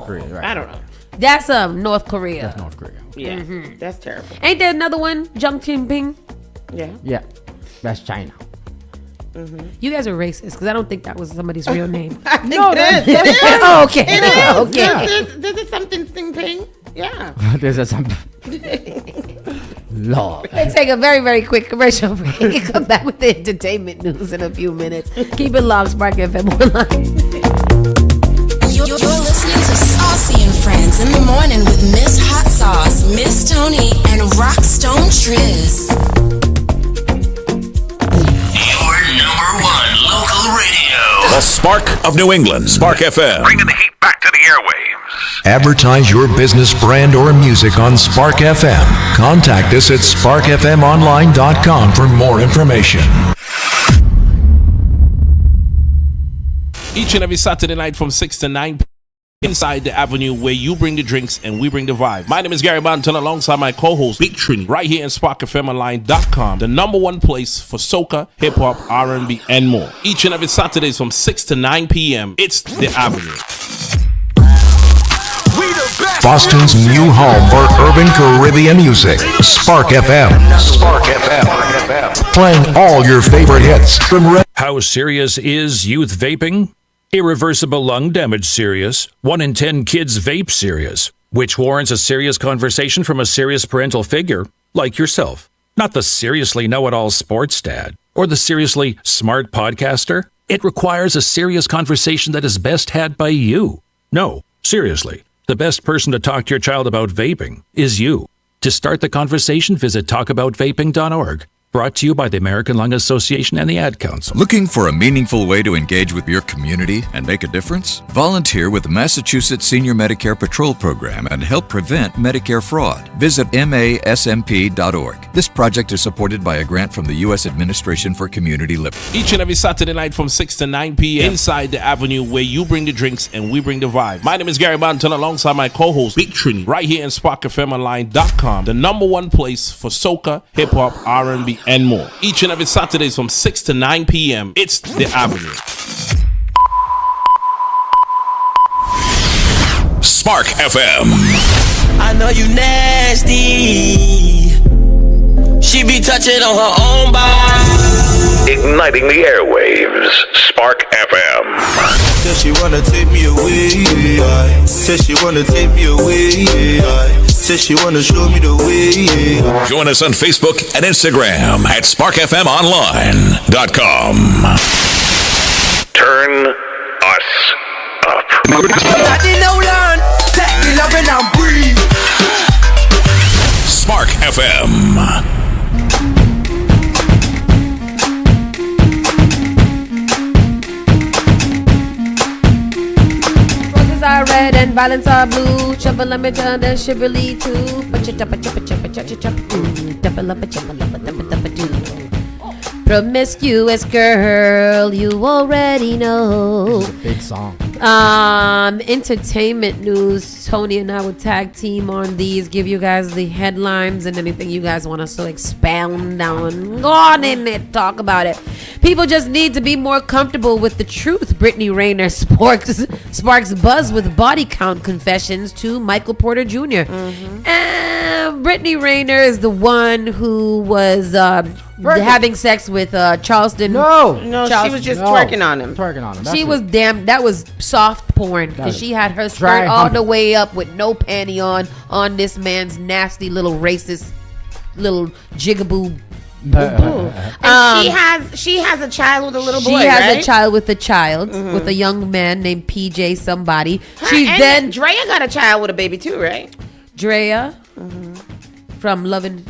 Korea, right? I don't know. That's North Korea. That's North Korea. Yeah, that's terrible. Ain't there another one, Jiang Jinping? Yeah. Yeah, that's China. You guys are racist because I don't think that was somebody's real name. No, that is. Oh, okay. It is. Okay. This is something Jinping. Yeah. There's something. Lord. Let's take a very, very quick commercial break. Come back with the entertainment news in a few minutes. Keep it locked, Spark FM online. You're listening to Saucy and Friends in the morning with Miss Hot Sauce, Miss Tony, and Rockstone Triz. Your number one local radio. The Spark of New England. Spark FM. Bringing the heat back to the airwaves. Advertise your business brand or music on Spark FM. Contact us at sparkfmonline.com for more information. Each and every Saturday night from 6 to 9 inside the avenue where you bring the drinks and we bring the vibe. My name is Gary Banton alongside my co-host Big Trini right here in SparkFMOnline.com, the number one place for soca, hip-hop, R&B, and more. Each and every Saturdays from 6 to 9 p.m. It's the avenue. Boston's new home for urban Caribbean music. Spark FM. Spark FM. Playing all your favorite hits from How serious is youth vaping? Irreversible lung damage serious. 1 in 10 kids vape serious, which warrants a serious conversation from a serious parental figure like yourself. Not the seriously know-it-all sports dad or the seriously smart podcaster. It requires a serious conversation that is best had by you. No, seriously. The best person to talk to your child about vaping is you. To start the conversation, visit talkaboutvaping.org. Brought to you by the American Lung Association and the Ad Council. Looking for a meaningful way to engage with your community and make a difference? Volunteer with the Massachusetts Senior Medicare Patrol Program and help prevent Medicare fraud. Visit masmp.org. This project is supported by a grant from the U.S. Administration for Community Living. Each and every Saturday night from 6 to 9 p.m. inside the avenue where you bring the drinks and we bring the vibe. My name is Gary Banton alongside my co-host Big Trini right here in SparkFMOnline.com, the number one place for soca, hip-hop, R&B, and more. Each and every Saturdays from 6 to 9 p.m. It's the avenue. Spark FM. I know you nasty. She be touching on her own body. Igniting the airwaves. Spark FM. Said she wanna take me away. Said she wanna take me away. Said she wanna show me the way. Join us on Facebook and Instagram at SparkFMOnline.com. Turn us up. Daddy now learn, take me love and breathe. Spark FM. Are red and violets are blue. Chubba lumber and shiverly too. Promiscuous girl, you already know. It's a big song. Entertainment news. Tony and I will tag team on these, give you guys the headlines and anything you guys want us to expound on. Go on in it, talk about it. People just need to be more comfortable with the truth. Brittany Rayner sparks buzz with body count confessions to Michael Porter Jr. Brittany Rayner is the one who was having sex with Charleston. No, she was just twerking on him. She was that was soft porn because she had her skirt all the way up with no panty on this man's nasty little racist little jigaboo. And she has a child with a little boy. She has a child with a young man named PJ somebody. Drea got a child with a baby too, right? Drea from Loving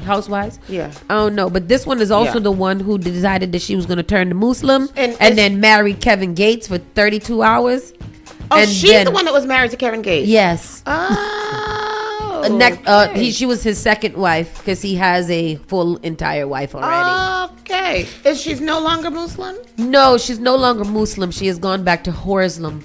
Housewives. Yeah. Oh no, but this one is also the one who decided that she was going to turn to Muslim and then married Kevin Gates for 32 hours. Oh, and she's the one that was married to Kevin Gates. Yes. Oh. She was his second wife because he has a full entire wife already. Okay. She's no longer Muslim? No, she's no longer Muslim. She has gone back to Horislam.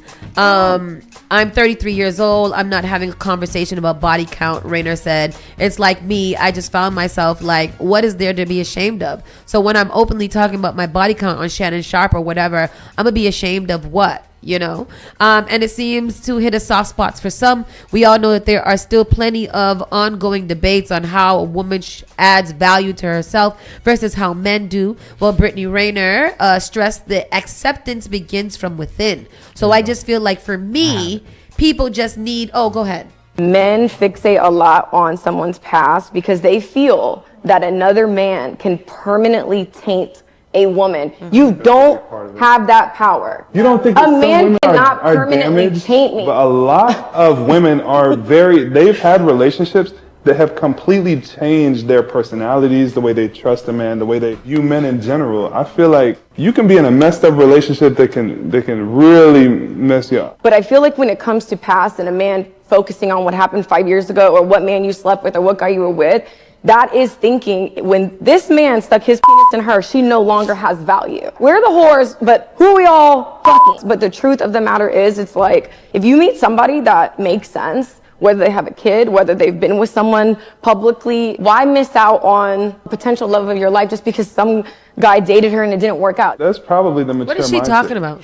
I'm 33 years old. I'm not having a conversation about body count, Rayner said. It's like me. I just found myself like, what is there to be ashamed of? So when I'm openly talking about my body count on Shannon Sharp or whatever, I'm going to be ashamed of what? You know, and it seems to hit a soft spots for some. We all know that there are still plenty of ongoing debates on how a woman adds value to herself versus how men do. Well, Brittany Rayner stressed that acceptance begins from within. So I just feel like for me, people just need, go ahead. Men fixate a lot on someone's past because they feel that another man can permanently taint a woman. You don't have that power. You don't think a man cannot permanently taint me? But a lot of women are they've had relationships that have completely changed their personalities, the way they trust a man, the way they view men in general. I feel like you can be in a messed up relationship that can really mess you up. But I feel like when it comes to past and a man focusing on what happened 5 years ago or what man you slept with or what guy you were with, that is thinking when this man stuck his penis in her, she no longer has value. We're the whores, but who are we all fucking? But the truth of the matter is, it's like, if you meet somebody that makes sense, whether they have a kid, whether they've been with someone publicly, why miss out on potential love of your life just because some guy dated her and it didn't work out? That's probably the mature mindset. What is she talking about?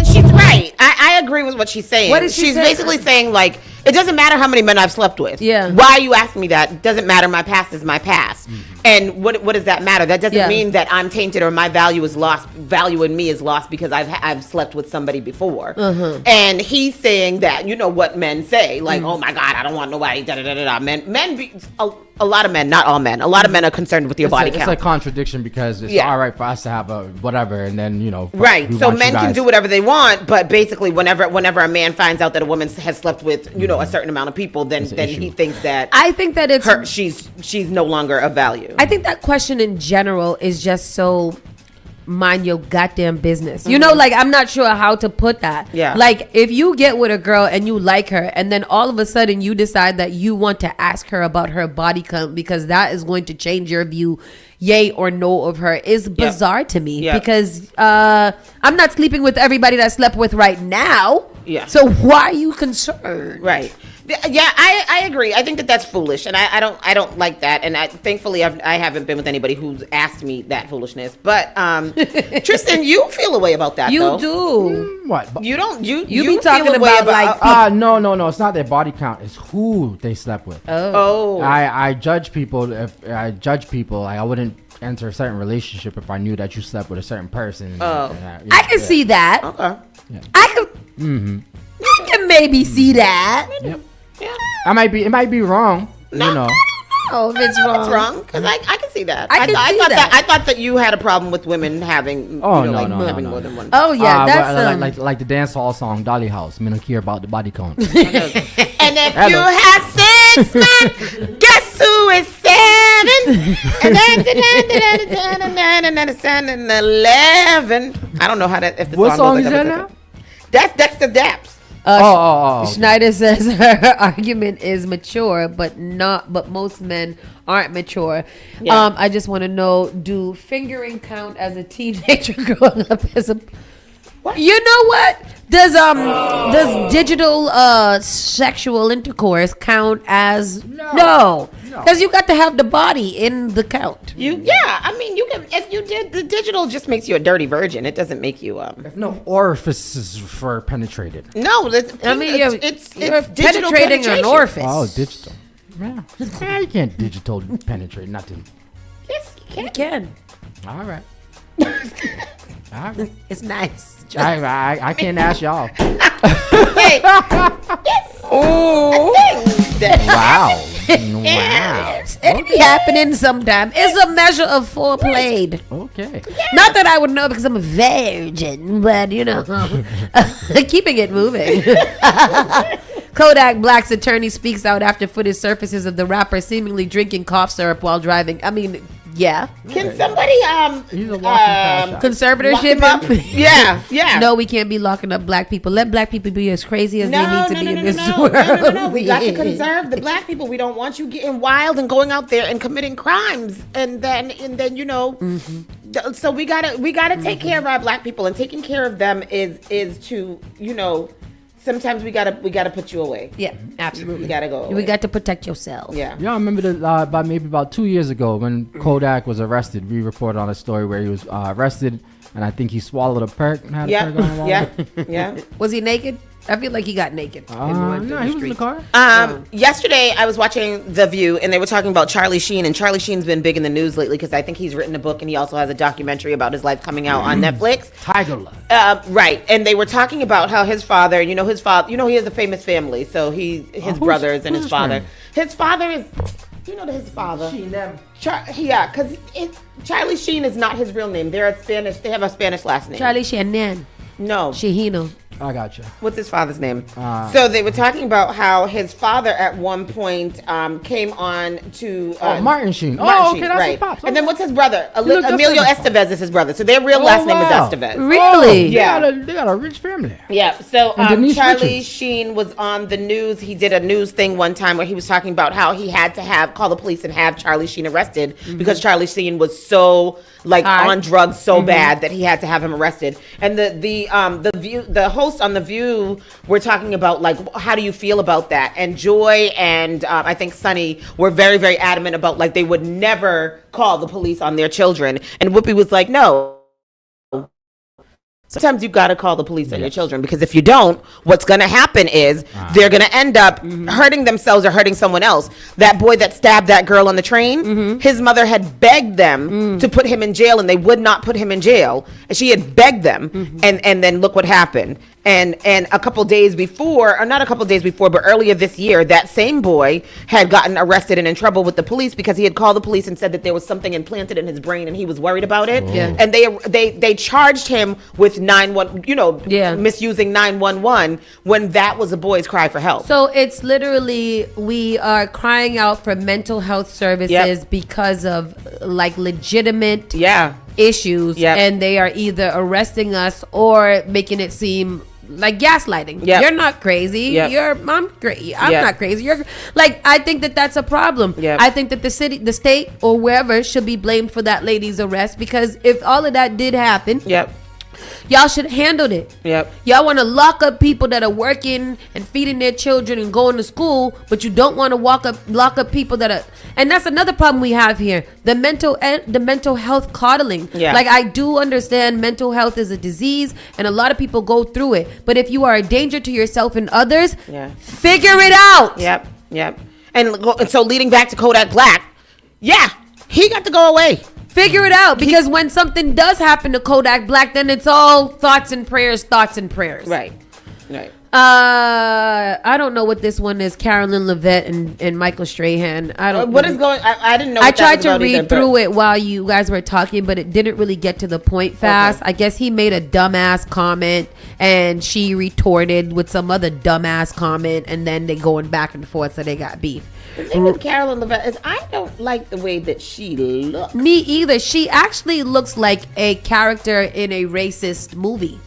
She's right. I agree with what she's saying. What is she She's saying? basically saying, like, it doesn't matter how many men I've slept with. Yeah. Why are you asking me that? It doesn't matter. My past is my past. And what does that matter? That doesn't mean that I'm tainted or my value is lost. Value in me is lost because I've slept with somebody before. And he's saying that, you know what men say, like, oh my God, I don't want nobody, da da da da da. A lot of men, not all men. A lot of men are concerned with your body count. It's a contradiction because it's all right for us to have a whatever, and then right. So men can do whatever they want, but basically, whenever a man finds out that a woman has slept with a certain amount of people, then he thinks that I think that it's she's no longer of value. I think that question in general is just so mind your goddamn business. You know, like, I'm not sure how to put that. Yeah. Like, if you get with a girl and you like her and then all of a sudden you decide that you want to ask her about her body count because that is going to change your view, yay or no, of her, is bizarre to me because I'm not sleeping with everybody that I slept with right now. Yeah. So why are you concerned? Right. Yeah, I agree. I think that's foolish, and I don't like that. And thankfully, I haven't been with anybody who's asked me that foolishness. But Tristan, you feel a way about that. You though. do. What? You don't. You be talking about like no. It's not their body count. It's who they slept with. Oh. I judge people. If I judge people, I wouldn't enter a certain relationship if I knew that you slept with a certain person. I can see that. Okay. Yeah. I can maybe see that. Yep. Yeah. It might be wrong. No. You know. Oh, if it's wrong. It's wrong because I can see that. I thought that you had a problem with women having having more than one. Oh yeah, that's like the dance hall song Dolly House. Me don't care about the body count. And if you have 6 men, guess who is 7. And then 11. I don't know how that. If the What song goes is like that now? That's the Daps. Okay. Schneider says her argument is mature, but most men aren't mature. Yeah. I just want to know: do fingering count as a teenager growing up as a? What? You know what? Does digital sexual intercourse count as no? Because you got to have the body in the count. I mean, you can if you did the digital just makes you a dirty virgin. It doesn't make you If no orifices for penetrated. No, it's you're digital penetrating an orifice. Oh, digital. Yeah. You can't digital penetrate nothing. Yes, you can. All right. All right. It's nice. I can't ask y'all. Oh. Wow. It be happening sometime. It's a measure of foreplay. Okay. Not that I would know because I'm a virgin, but you know, keeping it moving. Kodak Black's attorney speaks out after footage surfaces of the rapper seemingly drinking cough syrup while driving. I mean, yeah. Can somebody conservatorship lock him up? Yeah. No, we can't be locking up black people. Let black people be as crazy as they need to be in this world. No. We got to conserve the black people. We don't want you getting wild and going out there and committing crimes, and then you know. Mm-hmm. So we gotta take care of our black people, and taking care of them is to, you know. Sometimes we gotta put you away. Yeah, absolutely. We gotta go away. We got to protect yourself. Yeah. Yeah, I remember about 2 years ago when Kodak was arrested. We reported on a story where he was arrested, and I think he swallowed a perk. Yeah. Was he naked? I feel like he got naked. No, he was in the car. Yesterday, I was watching The View, and they were talking about Charlie Sheen, and Charlie Sheen's been big in the news lately because I think he's written a book, and he also has a documentary about his life coming out on Netflix. Tiger Love. Right, and they were talking about how his father, he has a famous family, so his brothers and his father. His father is, his father. Sheen, them. Because Charlie Sheen is not his real name. They have a Spanish last name. Charlie Sheen. No. Shihino. I gotcha. What's his father's name? So they were talking about how his father at one point came on to Martin Sheen. Martin Sheen, That's right. his pops. And then what's his brother? Emilio Estevez is his brother. So their real last name is Estevez. Really? Yeah. They got a rich family. Yeah. So Denise Charlie Richards. Sheen was on the news. He did a news thing one time where he was talking about how he had to call the police and have Charlie Sheen arrested because Charlie Sheen was so on drugs so bad that he had to have him arrested. And the host on The View were talking about how do you feel about that? And Joy and I think Sonny were very, very adamant about they would never call the police on their children. And Whoopi was like, no. Sometimes you got to call the police on your children because if you don't, what's going to happen is they're going to end up hurting themselves or hurting someone else. That boy that stabbed that girl on the train, his mother had begged them to put him in jail, and they would not put him in jail. And she had begged them, and then look what happened. And a couple days before, or not a couple days before, but earlier this year, that same boy had gotten arrested and in trouble with the police because he had called the police and said that there was something implanted in his brain and he was worried about it. Yeah. And they charged him with misusing 911 when that was a boy's cry for help. So it's literally we are crying out for mental health services because of legitimate issues, and they are either arresting us or making it seem like gaslighting. You're not crazy. I'm not crazy. You're I think that's a problem. I think that the state, or wherever should be blamed for that lady's arrest because if all of that did happen, y'all should have handled it. Y'all want to lock up people that are working and feeding their children and going to school, but you don't want to lock up people that are. And that's another problem we have here: the mental health coddling. I do understand mental health is a disease, and a lot of people go through it. But if you are a danger to yourself and others, figure it out. And so leading back to Kodak Black, he got to go away. Figure it out, because when something does happen to Kodak Black, then it's all thoughts and prayers. Right. Right. I don't know what this one is. Carolyn Levette and Michael Strahan. I don't. What is going? I didn't know. I tried to read through it while you guys were talking, but it didn't really get to the point fast. I guess he made a dumbass comment, and she retorted with some other dumbass comment, and then they going back and forth, so they got beef. The thing with Carolyn Levette is I don't like the way that she looks. Me either. She actually looks like a character in a racist movie.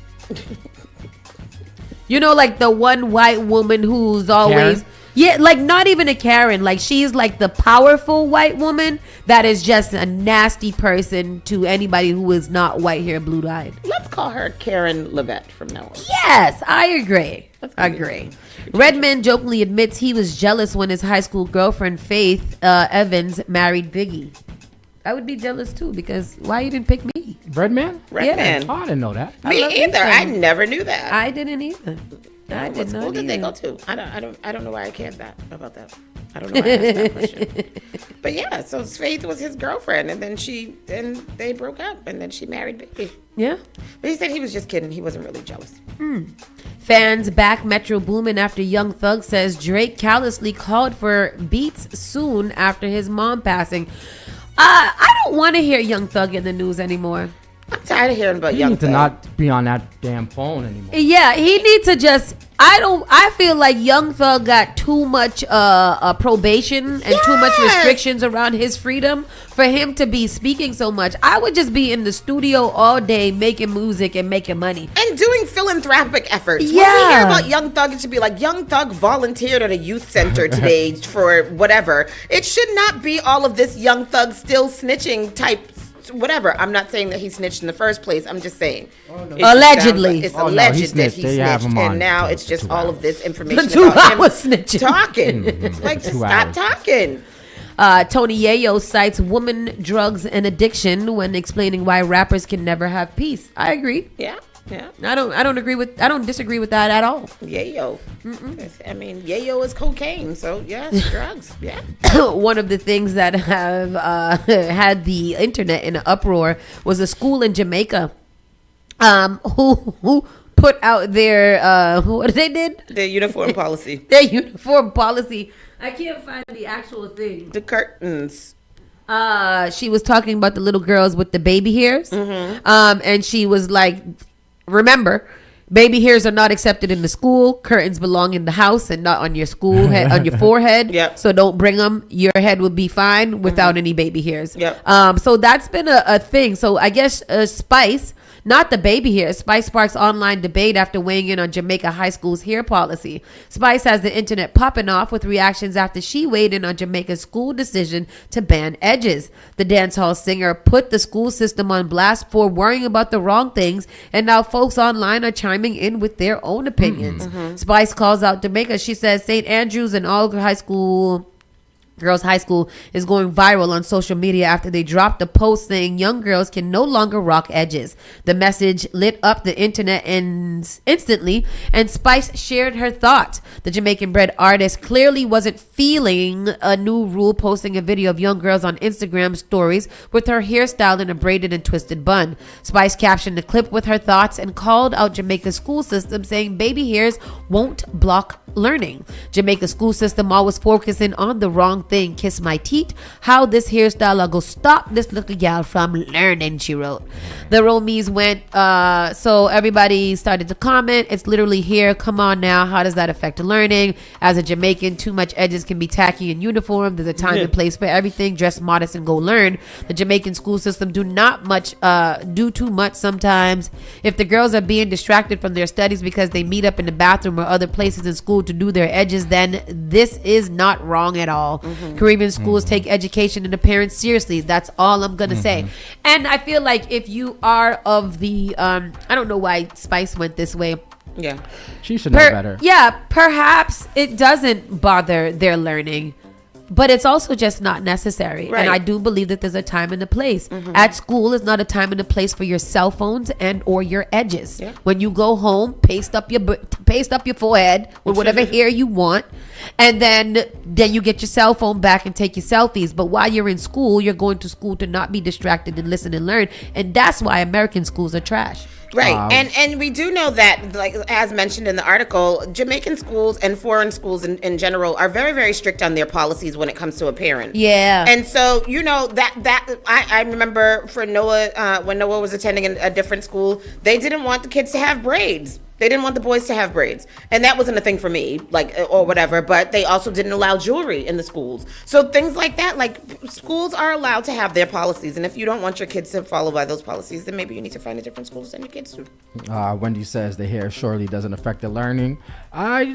You know, like the one white woman who's always... Karen? Yeah, like not even a Karen. Like she's like the powerful white woman that is just a nasty person to anybody who is not white hair, blue-eyed. Let's call her Karen Levette from now on. Yes, I agree. Redman jokingly admits he was jealous when his high school girlfriend Faith Evans married Biggie. I would be jealous too, because why you didn't pick me? Redman? Redman. Oh, I didn't know that. Me either. I never knew that. I didn't either. What school did they go to? I don't know why I cared about that. I don't know why I asked that question. But yeah, so Faith was his girlfriend, and then they broke up, and then she married Biggie. Yeah. But he said he was just kidding. He wasn't really jealous. Fans back Metro Boomin after Young Thug says Drake callously called for beats soon after his mom passing. I don't want to hear Young Thug in the news anymore. I'm tired of hearing about He Young needs to Thug. not be on that damn phone anymore. Yeah, he needs to just. I feel like Young Thug got too much probation and too much restrictions around his freedom for him to be speaking so much. I would just be in the studio all day making music and making money and doing philanthropic efforts. Yeah. When we hear about Young Thug, it should be like Young Thug volunteered at a youth center today for whatever. It should not be all of this Young Thug still snitching type. Whatever. I'm not saying that he snitched in the first place. I'm just saying. Allegedly. It's alleged he that he They have snitched. him on And now two- it's just 2 all hours. of this information 2 about him hours snitching. talking. Like, just 2 stop hours. talking. Tony Yayo cites woman, drugs, and addiction when explaining why rappers can never have peace. I agree. Yeah. Yeah. I don't disagree with that at all. Yayo. I mean, yayo is cocaine. So, yeah, drugs. Yeah. One of the things that have had the internet in an uproar was a school in Jamaica who put out their what they did? Their uniform policy. Their uniform policy. I can't find the actual thing. The curtains. She was talking about the little girls with the baby hairs. And she was like, remember, baby hairs are not accepted in the school. Curtains belong in the house and not on your school head, on your forehead. Yep. So don't bring them. Your head will be fine without any baby hairs. Yep. So that's been a thing. So I guess Spice, not the baby hair. Spice sparks online debate after weighing in on Jamaica high school's hair policy. Spice has the internet popping off with reactions after she weighed in on Jamaica's school decision to ban edges. The dancehall singer put the school system on blast for worrying about the wrong things, and now folks online are chiming in with their own opinions. Spice calls out Jamaica. She says St. Andrews and all girls high school is going viral on social media after they dropped a post saying young girls can no longer rock edges. The message lit up the internet instantly, and Spice shared her thoughts. The Jamaican-bred artist clearly wasn't feeling a new rule, posting a video of young girls on Instagram stories with her hairstyle in a braided and twisted bun. Spice captioned the clip with her thoughts and called out Jamaica's school system, saying baby hairs won't block learning. Jamaica's school system always focusing on the wrong thing. Kiss my teeth. How this hairstyle I go stop this little gal from learning, she wrote. The Romies went, so everybody started to comment. It's literally here. Come on now. How does that affect learning? As a Jamaican, too much edges can be tacky in uniform. There's a time and place for everything. Dress modest and go learn. The Jamaican school system do too much sometimes. If the girls are being distracted from their studies because they meet up in the bathroom or other places in school to do their edges, then this is not wrong at all. Caribbean schools take education and the parents seriously. That's all I'm gonna say. And I feel like if you are of the I don't know why Spice went this way. Yeah, she should know better. Yeah, perhaps it doesn't bother their learning, but it's also just not necessary. Right. And I do believe that there's a time and a place. At school is not a time and a place for your cell phones and or your edges. When you go home, paste up your forehead with whatever hair you want, and then you get your cell phone back and take your selfies. But while you're in school, you're going to school to not be distracted and listen and learn. And that's why American schools are trash. Right, and we do know that, like as mentioned in the article, Jamaican schools and foreign schools in general are very, very strict on their policies when it comes to appearance. Yeah. And so, I remember for Noah, when Noah was attending a different school, they didn't want the kids to have braids. They didn't want the boys to have braids. And that wasn't a thing for me, like, or whatever, but they also didn't allow jewelry in the schools. So things like that, like, schools are allowed to have their policies. And if you don't want your kids to follow by those policies, then maybe you need to find a different school to send your kids to. Wendy says the hair surely doesn't affect the learning. I don't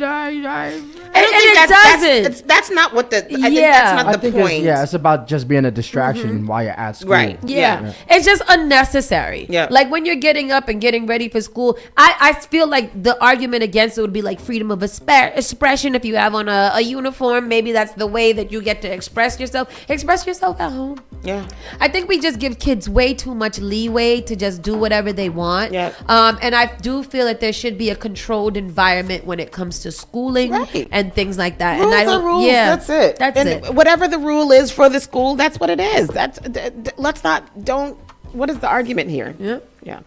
think that's not what the, I think that's not the point. It's about just being a distraction while you're at school. Right. Yeah. It's just unnecessary. Yeah. Like when you're getting up and getting ready for school, I feel like the argument against it would be like freedom of expression. If you have on a uniform, maybe that's the way that you get to express yourself. Express yourself at home. Yeah. I think we just give kids way too much leeway to just do whatever they want. Yeah. And I do feel that there should be a controlled environment when it comes to schooling and things like that. Rules and I are rules. Yeah, That's it. That's and it. Whatever the rule is for the school, that's what it is. What is the argument here? Yeah.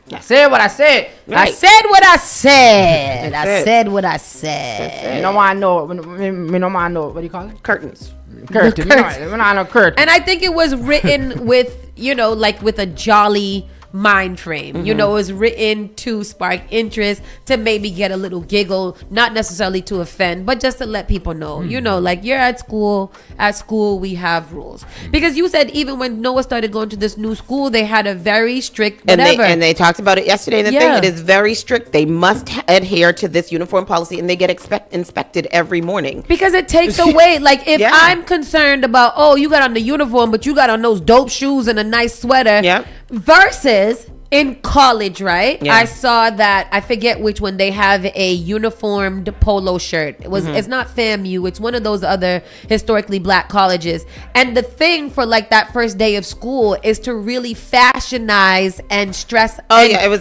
I said what I said. I said what I said. I said what I said. You know why I know it? You know why I know it? What do you call it? Curtains. Curtain. When I know curtain. And I think it was written with, like with a jolly mind frame. It was written to spark interest, to maybe get a little giggle, not necessarily to offend, but just to let people know, like you're at school we have rules. Because you said even when Noah started going to this new school, they had a very strict whatever. And they talked about it yesterday in the thing. It is very strict. They must adhere to this uniform policy, and they get inspected every morning. Because it takes away, like if I'm concerned about, you got on the uniform, but you got on those dope shoes and a nice sweater, versus in college, right? I saw that, I forget which one, they have a uniformed polo shirt. It's not FAMU, it's one of those other historically black colleges. And the thing for like that first day of school is to really fashionize and stress. It was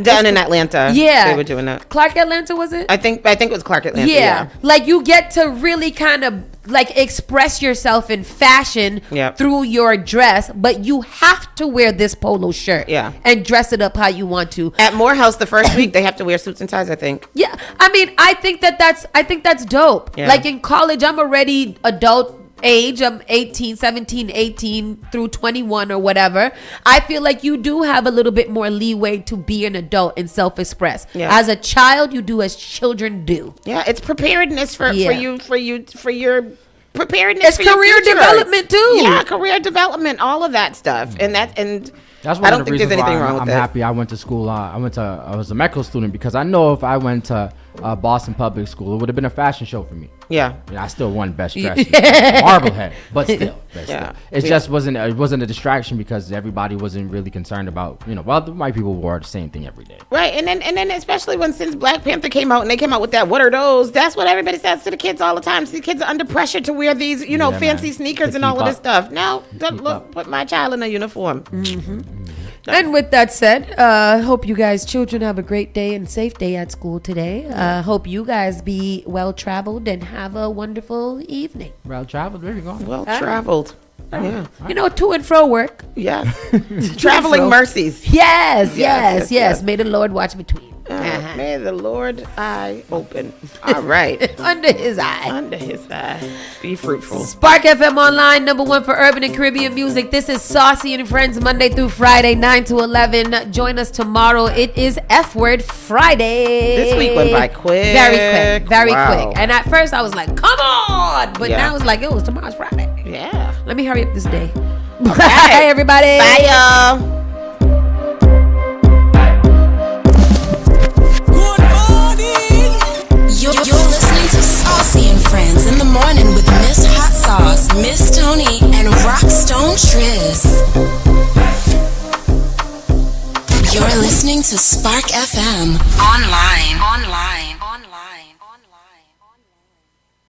down in Atlanta. Yeah, they were doing that. Clark Atlanta, was it? I think it was Clark Atlanta. Yeah. Like you get to really kind of like express yourself in fashion through your dress, but you have to wear this polo shirt and dress it up how you want to. At Morehouse the first week they have to wear suits and ties, I think. Yeah, I mean, I think that's dope. Like in college, I'm already adult age. I'm 17, 18 through 21 or whatever. I feel like you do have a little bit more leeway to be an adult and self-express. As a child, you do as children do. It's preparedness for your preparedness. It's for career development too. Yeah, career development, all of that stuff. And that's one I of don't the think there's reasons anything why wrong with I'm that. happy I went to school. I was a medical student, because I know if I went to Boston Public School, it would have been a fashion show for me. Yeah. I still won best dressed. Marblehead, but still. It just wasn't a distraction, because everybody wasn't really concerned about, the white people wore the same thing every day. Right. And then especially since Black Panther came out and they came out with that, what are those? That's what everybody says to the kids all the time. See, kids are under pressure to wear these, fancy sneakers and all of this stuff. No, put my child in a uniform. And with that said, hope you guys, children, have a great day and safe day at school today. Hope you guys be well traveled and have a wonderful evening. Well traveled, there you go. Well traveled. Yeah. To and fro work. Yes. Traveling mercies. Yes. May the Lord watch between. May the Lord eye open. All right. Under his eye. Under his eye. Be fruitful. Spark FM Online, #1 for urban and Caribbean music. This is Saucy and Friends, Monday through Friday, 9 to 11. Join us tomorrow. It is F Word Friday. This week went by quick. Very quick. And at first I was like, come on. But now it's like, tomorrow's Friday. Yeah. Let me hurry up this day. Bye, right. Everybody. Bye, y'all. You're listening to Saucy and Friends in the morning with Miss Hot Sauce, Miss Tony, and Rockstone Triz. You're listening to Spark FM online.